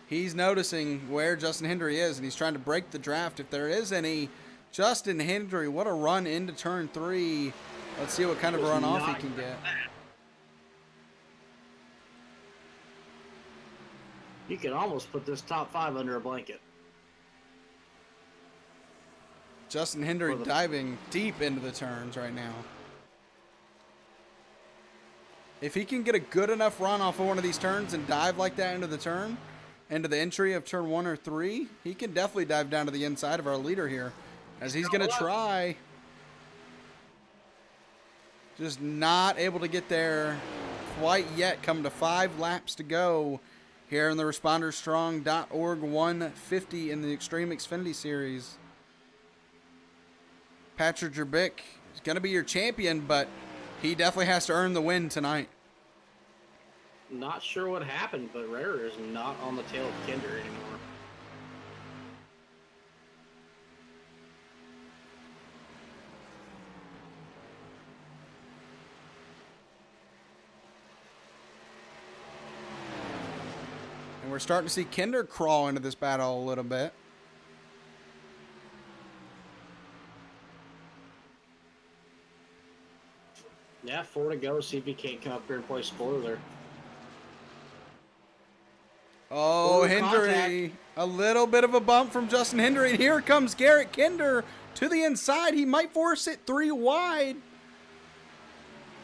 He's noticing where Justin Hendry is, and he's trying to break the draft if there is any. Justin Hendry, what a run into turn 3. Let's see what kind of a run off he can get. You can almost put this top 5 under a blanket. Justin Hendry diving deep into the turns right now. If he can get a good enough run off of one of these turns and dive like that into the turn, into the entry of turn 1 or 3, he can definitely dive down to the inside of our leader here. As he's going to try. Just not able to get there quite yet. Coming to 5 laps to go here in the ResponderStrong.org 150 in the Xtreme Xfinity Series. Patrick Durabic is going to be your champion, but he definitely has to earn the win tonight. Not sure what happened, but Redder is not on the tail of Kinder anymore. And we're starting to see Kinder crawl into this battle a little bit. Yeah, 4 to go. See if he can't come up here and play spoiler. Oh, Hendry. A little bit of a bump from Justin Hendry. And here comes Garrett Kinder to the inside. He might force it 3 wide.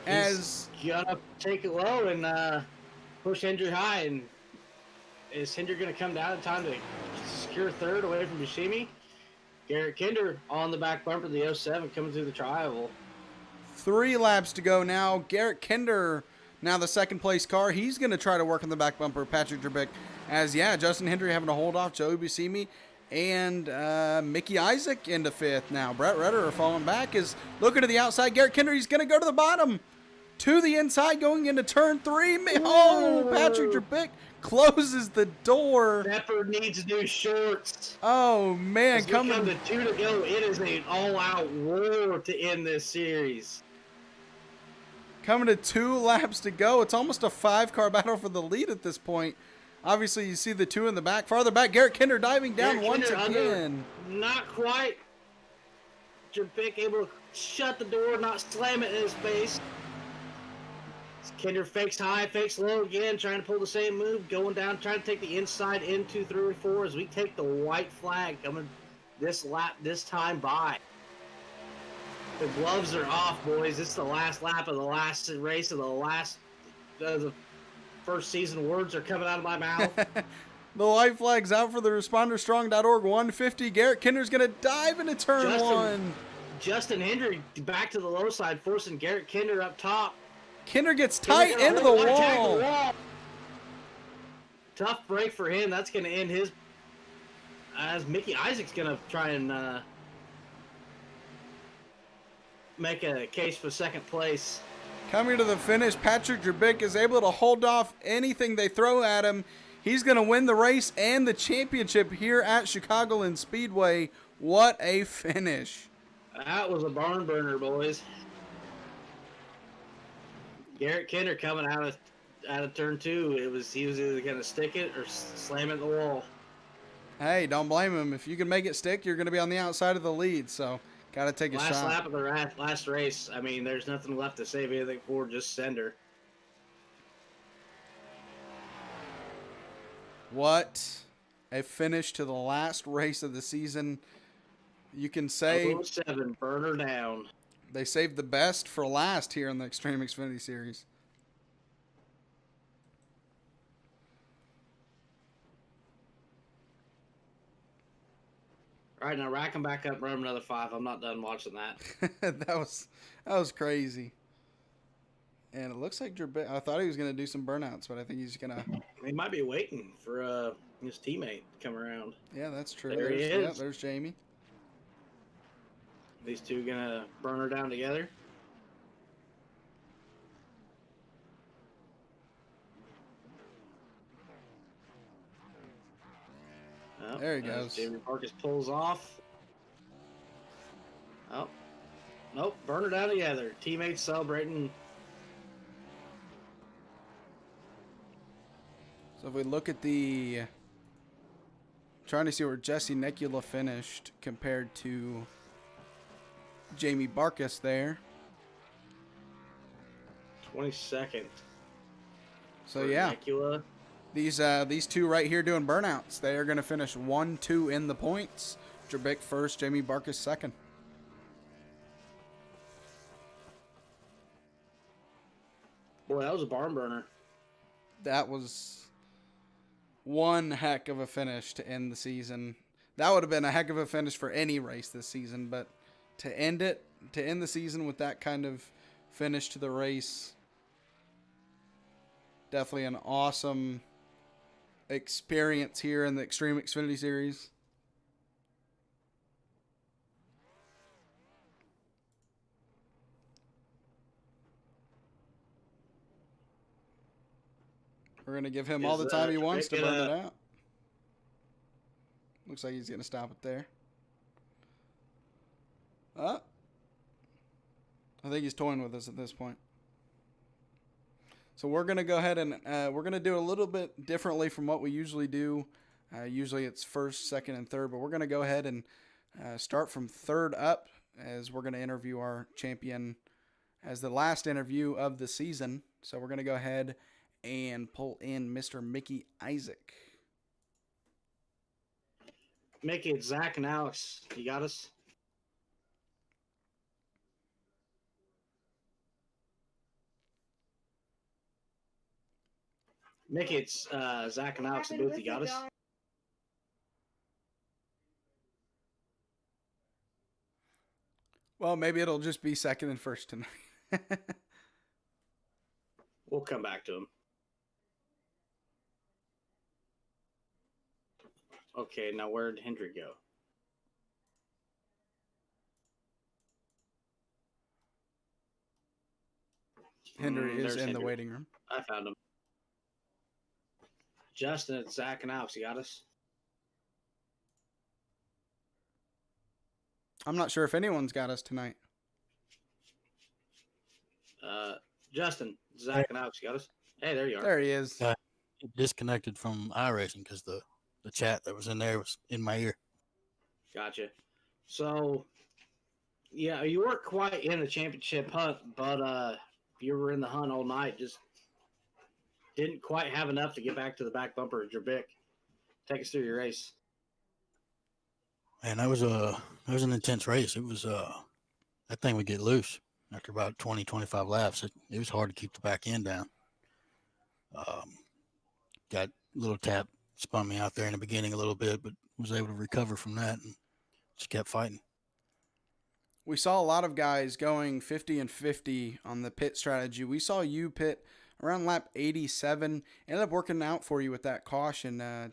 He's gonna take it low and push Hendry high. And Is Hinder going to come down in time to secure third away from Buscemi? Garrett Kinder on the back bumper of the 07 coming through the tri-oval. 3 laps to go now. Garrett Kinder, now the second place car. He's going to try to work on the back bumper of Patrick Drabik. As, Justin Hendry having to hold off Joey Buscemi and Mickey Isaac into 5th now. Bret Redder falling back is looking to the outside. Garrett Kinder, he's going to go to the bottom. To the inside going into turn 3. Oh, Patrick Drabik closes the door. Pepper needs new shorts. Oh, man. Coming to 2 to go. It is an all-out war to end this series. Coming to 2 laps to go. It's almost a 5-car battle for the lead at this point. Obviously, you see the 2 in the back. Farther back, Garrett Kinder diving down once again. Not quite. Drabik able to shut the door, not slam it in his face. Kinder fakes high, fakes low again, trying to pull the same move, going down, trying to take the inside into 3 and 4 as we take the white flag coming this lap, this time by. The gloves are off, boys. This is the last lap of the last race of the first season. Words are coming out of my mouth. The white flag's out for the ResponderStrong.org 150. Garrett Kinder's going to dive into turn 1. Justin Hendry back to the low side, forcing Garrett Kinder up top. Kinder gets tight into the wall. Tough break for him. That's going to end his... As Mickey Isaac's going to try and make a case for second place. Coming to the finish, Patrick Drabik is able to hold off anything they throw at him. He's going to win the race and the championship here at Chicagoland Speedway. What a finish. That was a barn burner, boys. Garrett Kinder coming out of turn 2. He was either going to stick it or slam it in the wall. Hey, don't blame him. If you can make it stick, you're going to be on the outside of the lead. So, got to take a shot. Last lap of the last race. I mean, there's nothing left to save anything for. Just send her. What a finish to the last race of the season. You can say 7, burn her down. They saved the best for last here in the Xtreme Xfinity Series. All right, now rack them back up, run another 5. I'm not done watching that. that was crazy. And it looks like Drabik, I thought he was going to do some burnouts, but I think he's going to... He might be waiting for his teammate to come around. Yeah, that's true. There he is. Yeah, there's Jamie. These two going to burn her down together. Oh, there he goes. Jamie Marcus pulls off. Oh. Nope, burn her down together. Teammates celebrating. So if we look at the... Trying to see where Jesse Necula finished compared to Jamie Barkus there. 22nd. So yeah. Necula. These two right here doing burnouts. They are going to finish 1-2 in the points. Drabik first, Jamie Barkus second. Boy, that was a barn burner. That was one heck of a finish to end the season. That would have been a heck of a finish for any race this season, but to end the season with that kind of finish to the race, definitely an awesome experience here in the Xtreme Xfinity Series. We're going to give him all the time he wants to burn it out. Looks like he's going to stop it there. I think he's toying with us at this point. So we're going to go ahead and we're going to do a little bit differently from what we usually do. Usually it's first, second, and third, but we're going to go ahead and start from third up as we're going to interview our champion as the last interview of the season. So we're going to go ahead and pull in Mr. Mickey Isaac. Mickey, it's Zach and Alex. You got us? Mickey, it's Zach and Alex at Booth. You got us? Well, maybe it'll just be second and first tonight. We'll come back to him. Okay, now where did Hendry go? Henry is There's in the Hendry. waiting room. I found him. Justin, it's Zach and Alex. You got us? I'm not sure if anyone's got us tonight. Justin, Zach and Alex, you got us? Hey, there you are. There he is. Disconnected from iRacing because the chat that was in there was in my ear. Gotcha. So, yeah, you weren't quite in the championship hunt, but you were in the hunt all night. Just didn't quite have enough to get back to the back bumper of Durabic. Take us through your race. And that was an intense race. It was that thing would get loose after about 20, 25 laps. It was hard to keep the back end down. Got a little tap, spun me out there in the beginning a little bit, but was able to recover from that and just kept fighting. We saw a lot of guys going 50 and 50 on the pit strategy. We saw you pit around lap 87. Ended up working out for you with that caution.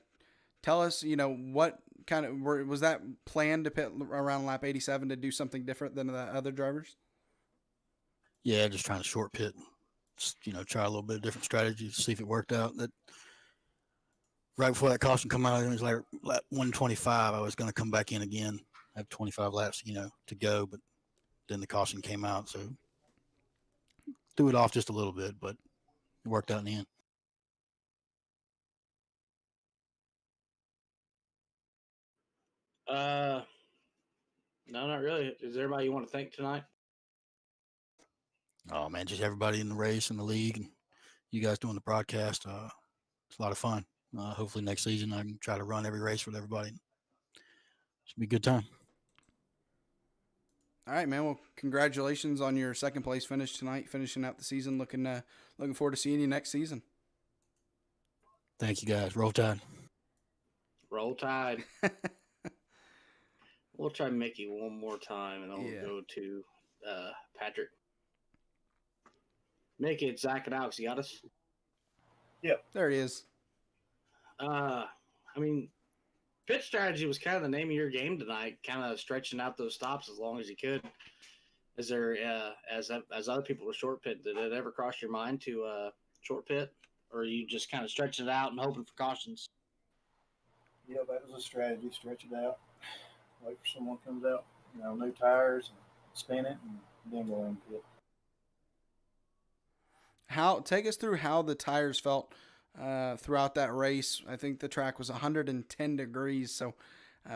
Tell us, what kind of was that planned to pit around lap 87 to do something different than the other drivers? Yeah, just trying to short pit. Just, try a little bit of different strategy to see if it worked out. That right before that caution come out, it was like lap 125. I was going to come back in again. I have 25 laps, to go, but then the caution came out, so threw it off just a little bit, but it worked out in the end. No, not really. Is there anybody you want to thank tonight? Oh man, just everybody in the race and the league, and you guys doing the broadcast. It's a lot of fun. Hopefully next season I can try to run every race with everybody. Should be a good time. All right, man. Well, congratulations on your second place finish tonight, finishing out the season. Looking forward to seeing you next season. Thank you guys. Roll Tide. Roll Tide. We'll try Mickey one more time, and then we'll go to Patrick. Mickey, it's Zach and Alex. You got us? Yep. There he is. Pit strategy was kind of the name of your game tonight, kind of stretching out those stops as long as you could. Is there, as other people were short pit, did it ever cross your mind to short pit? Or are you just kind of stretching it out and hoping for cautions? Yeah, that was a strategy. Stretch it out. Wait for someone comes out, new tires, and spin it, and then go in pit. Take us through how the tires felt throughout that race. I think the track was 110 degrees. So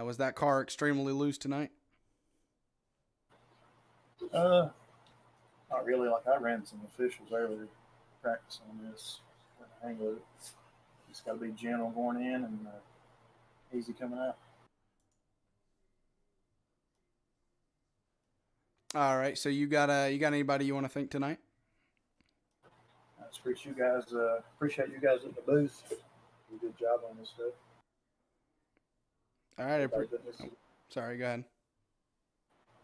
was that car extremely loose tonight? Not really. Like I ran some officials earlier practice on this. Got the hang of it. Just got to be gentle going in and easy coming out. All right. So you got anybody you want to thank tonight? I appreciate you guys. Appreciate you guys at the booth. Do a good job on this stuff. All right. Sorry. Go ahead.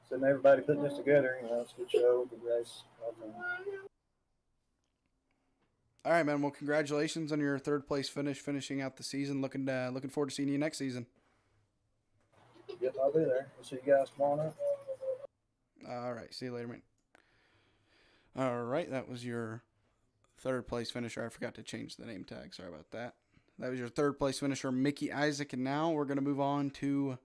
Sitting everybody putting this together. It's a good show, good race. All right, man. Well, congratulations on your third place finish, finishing out the season. Looking forward to seeing you next season. Yep, I'll be there. We'll see you guys tomorrow night. All right. See you later, man. All right. That was your third place finisher. I forgot to change the name tag. Sorry about that. That was your third place finisher, Mickey Isaac. And now we're going to move on to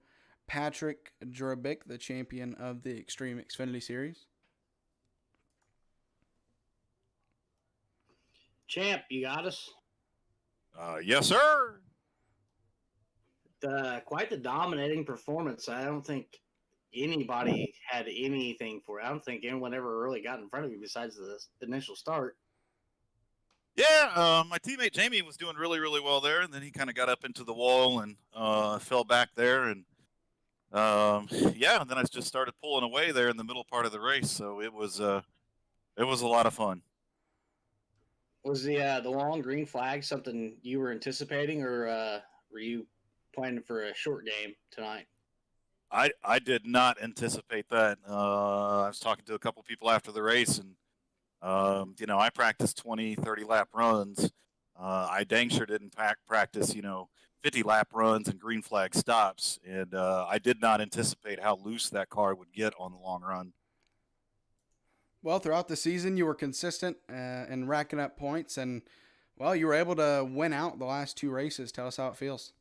Patrick Durabic, the champion of the Xtreme Xfinity Series. Champ, you got us? Yes, sir. Quite the dominating performance. I don't think anybody had anything for it. I don't think anyone ever really got in front of you besides the initial start. Yeah, my teammate Jamie was doing really, really well there, and then he kind of got up into the wall and fell back there, and and then I just started pulling away there in the middle part of the race. So it was a lot of fun. Was the long green flag something you were anticipating, or were you planning for a short game tonight? I did not anticipate that. I was talking to a couple people after the race, and I practiced 20, 30 lap runs. I dang sure didn't practice 50 lap runs and green flag stops, and I did not anticipate how loose that car would get on the long run. Well, throughout the season, you were consistent in racking up points, and well, you were able to win out the last two races. Tell us how it feels.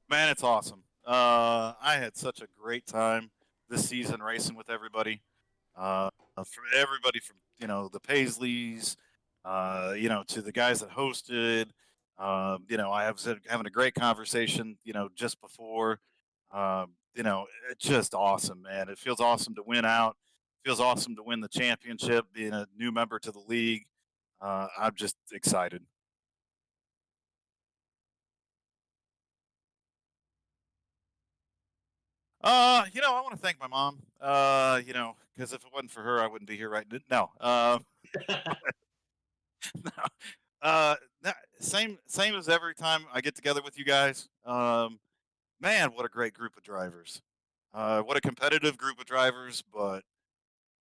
Man, it's awesome. I had such a great time this season racing with everybody. From everybody from the Paisleys, to the guys that hosted. I was having a great conversation, just before. It's just awesome, man. It feels awesome to win out. It feels awesome to win the championship, being a new member to the league. I'm just excited. I want to thank my mom. Because if it wasn't for her, I wouldn't be here right now. No, no. Same as every time I get together with you guys. Man, what a great group of drivers. What a competitive group of drivers, but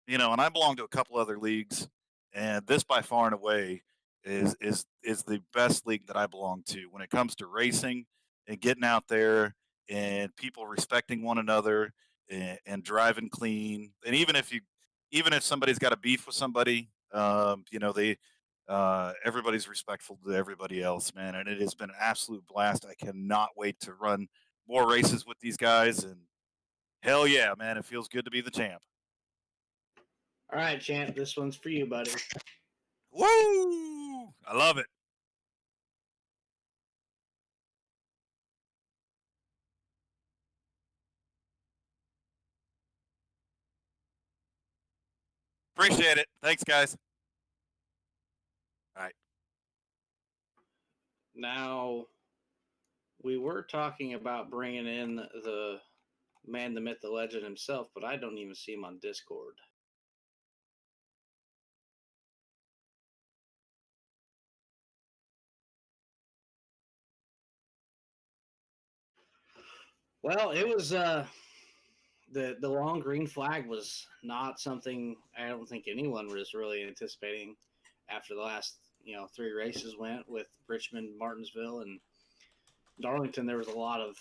and I belong to a couple other leagues, and this by far and away is the best league that I belong to when it comes to racing and getting out there and people respecting one another and driving clean. And even if somebody's got a beef with somebody, they everybody's respectful to everybody else, man. And it has been an absolute blast. I cannot wait to run more races with these guys. And hell yeah, man, it feels good to be the champ. All right, champ, this one's for you, buddy. Woo! I love it. Appreciate it. Thanks, guys. All right. Now, we were talking about bringing in the man, the myth, the legend himself, but I don't even see him on Discord. Well, it was the long green flag was not something I don't think anyone was really anticipating after the last three races went with Richmond, Martinsville, and Darlington. There was a lot of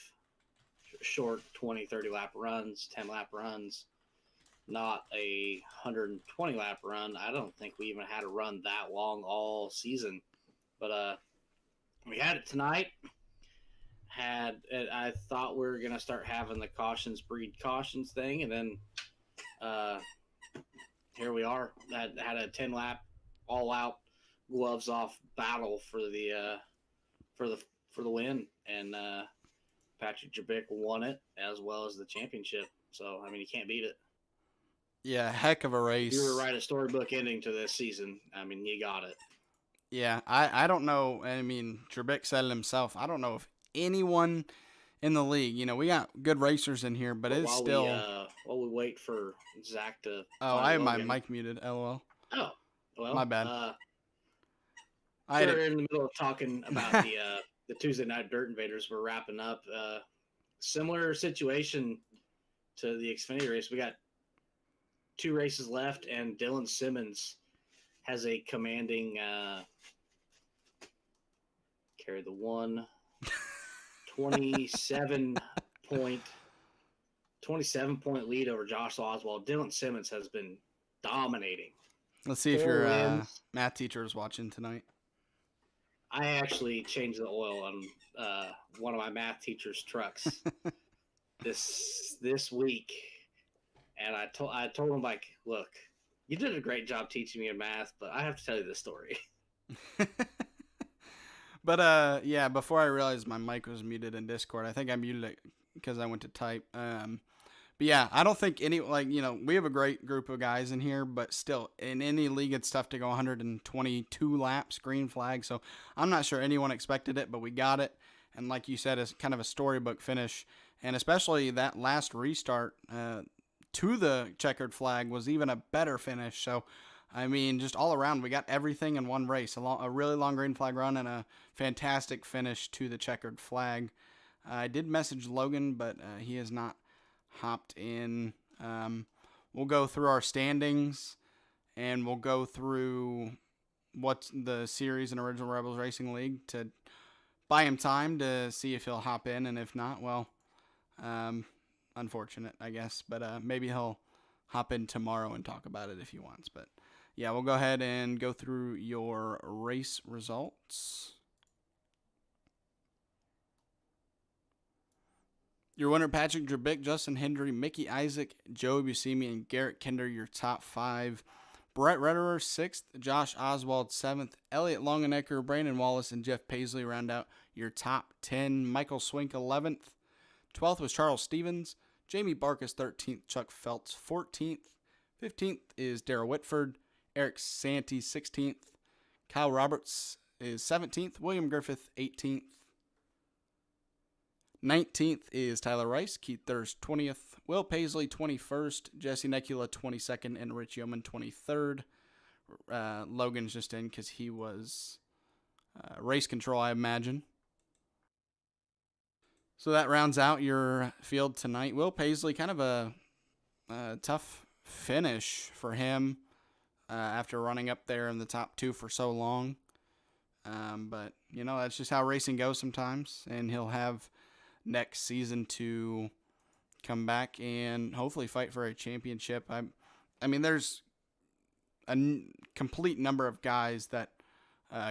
short 20, 30 lap runs, 10 lap runs, not a 120 lap run. I don't think we even had a run that long all season, but we had it tonight. I thought we were gonna start having the cautions breed cautions thing, and then here we are. Had a 10 lap all out gloves off battle for the win, and Patrick Jabik won it as well as the championship. So I mean, you can't beat it. Yeah, heck of a race. You were right, a storybook ending to this season. I mean, you got it. Yeah, I don't know. I mean, Trebek said it himself. I don't know if anyone in the league, we got good racers in here, but it's still. While we wait for Zach to. Oh, I have my mic muted. LOL. Oh, well, my bad. We're in the middle of talking about the Tuesday Night Dirt Invaders. We're wrapping up. Similar situation to the Xfinity race. We got two races left, and Dylan Simmons has a commanding carry the one 27 point lead over Josh Oswald. Dylan Simmons has been dominating. Let's see if your math teacher is watching tonight. I actually changed the oil on one of my math teacher's trucks this week, and I told him, like, look, you did a great job teaching me math, but I have to tell you this story. But yeah, before I realized my mic was muted in Discord, I think I muted it because I went to type. But yeah, I don't think we have a great group of guys in here, but still, in any league, it's tough to go 122 laps, green flag. So I'm not sure anyone expected it, but we got it. And like you said, it's kind of a storybook finish. And especially that last restart to the checkered flag was even a better finish. So I mean, just all around, we got everything in one race. A really long green flag run and a fantastic finish to the checkered flag. I did message Logan, but he has not hopped in. We'll go through our standings, and we'll go through what's the series in Original Rebels Racing League to buy him time to see if he'll hop in, and if not, well, unfortunate, I guess. But maybe he'll hop in tomorrow and talk about it if he wants. But yeah, we'll go ahead and go through your race results. Your winner, Patrick Drabick, Justin Hendry, Mickey Isaac, Joey Buscemi, and Garrett Kinder, your top 5. Bret Redder, 6th. Josh Oswald, 7th. Elliott Longenecker, Brandon Wallace, and Jeff Paisley round out your top 10. Michael Swink, 11th. 12th was Charles Stevens. Jamie Barkus, 13th. Chuck Phelps, 14th. 15th is Darrell Whitford. Eric Santee, 16th. Kyle Roberts is 17th. William Griffith, 18th. 19th is Tyler Rice. Keith Thurst, 20th. Will Paisley, 21st. Jesse Necula, 22nd. And Rich Yeoman, 23rd. Logan's just in because he was race control, I imagine. So that rounds out your field tonight. Will Paisley, kind of a tough finish for him after running up there in the top 2 for so long. But, that's just how racing goes sometimes. And he'll have next season to come back and hopefully fight for a championship. I mean, there's a complete number of guys that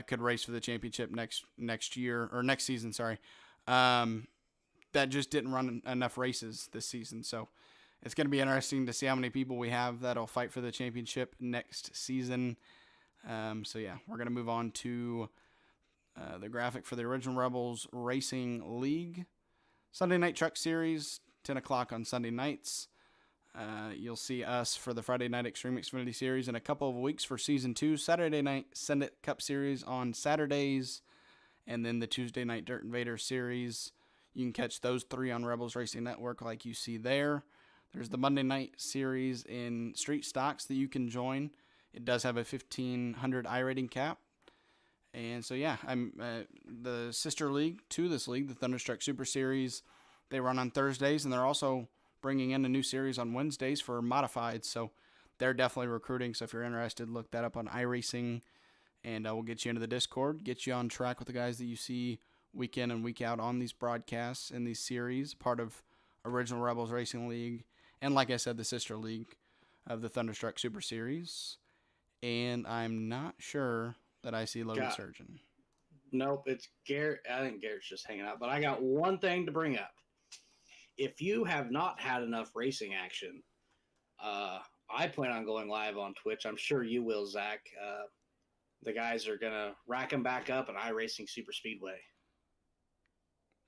could race for the championship next year or next season. Sorry, that just didn't run enough races this season. So it's going to be interesting to see how many people we have that'll fight for the championship next season. So yeah, we're going to move on to the graphic for the Original Rebels Racing League. Sunday Night Truck Series, 10 o'clock on Sunday nights. You'll see us for the Friday Night Xtreme Xfinity Series in a couple of weeks for Season 2. Saturday Night Send It Cup Series on Saturdays. And then the Tuesday Night Dirt Invader Series. You can catch those 3 on Rebels Racing Network like you see there. There's the Monday Night Series in Street Stocks that you can join. It does have a 1,500 iRating cap. And so, yeah, I'm the sister league to this league, the Thunderstruck Super Series. They run on Thursdays, and they're also bringing in a new series on Wednesdays for modified. So they're definitely recruiting. So if you're interested, look that up on iRacing, and we'll get you into the Discord, get you on track with the guys that you see week in and week out on these broadcasts and these series, part of Original Rebels Racing League. And like I said, the sister league of the Thunderstruck Super Series. And I'm not sure that I see Logan Surgeon. Nope, it's Garrett. I think Garrett's just hanging out. But I got one thing to bring up. If you have not had enough racing action, I plan on going live on Twitch. I'm sure you will, Zach. The guys are going to rack them back up at iRacing Super Speedway.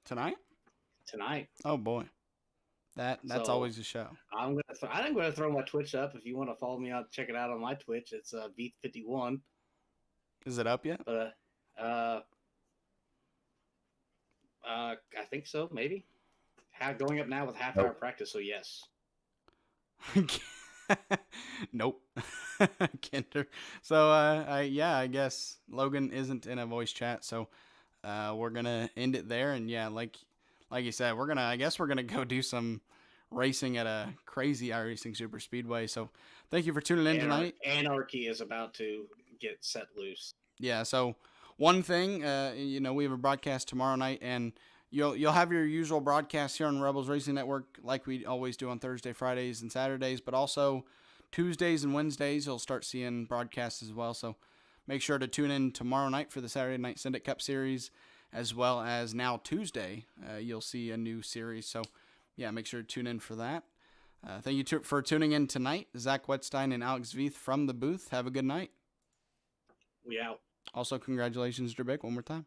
Tonight? Tonight. Oh, boy. That's always a show. I'm going to throw my Twitch up. If you want to follow me out, check it out on my Twitch. It's Beat51. Is it up yet? I think so, maybe. Going up now with half-hour practice, so yes. Nope. Kinder. So, I guess Logan isn't in a voice chat, so we're going to end it there. And, yeah, like you said, I guess we're going to go do some racing at a crazy iRacing Super Speedway. So, thank you for tuning in tonight. Anarchy is about to get set loose. Yeah, so one thing, we have a broadcast tomorrow night, and you'll have your usual broadcast here on Rebels Racing Network like we always do on Thursday, Fridays, and Saturdays, but also Tuesdays and Wednesdays you'll start seeing broadcasts as well. So make sure to tune in tomorrow night for the Saturday Night Send It Cup Series, as well as now Tuesday you'll see a new series. So yeah, make sure to tune in for that. Thank you for tuning in tonight. Zach Wetstein and Alex Veith from the booth. Have a good night. We out. Also, congratulations, Drabick, one more time.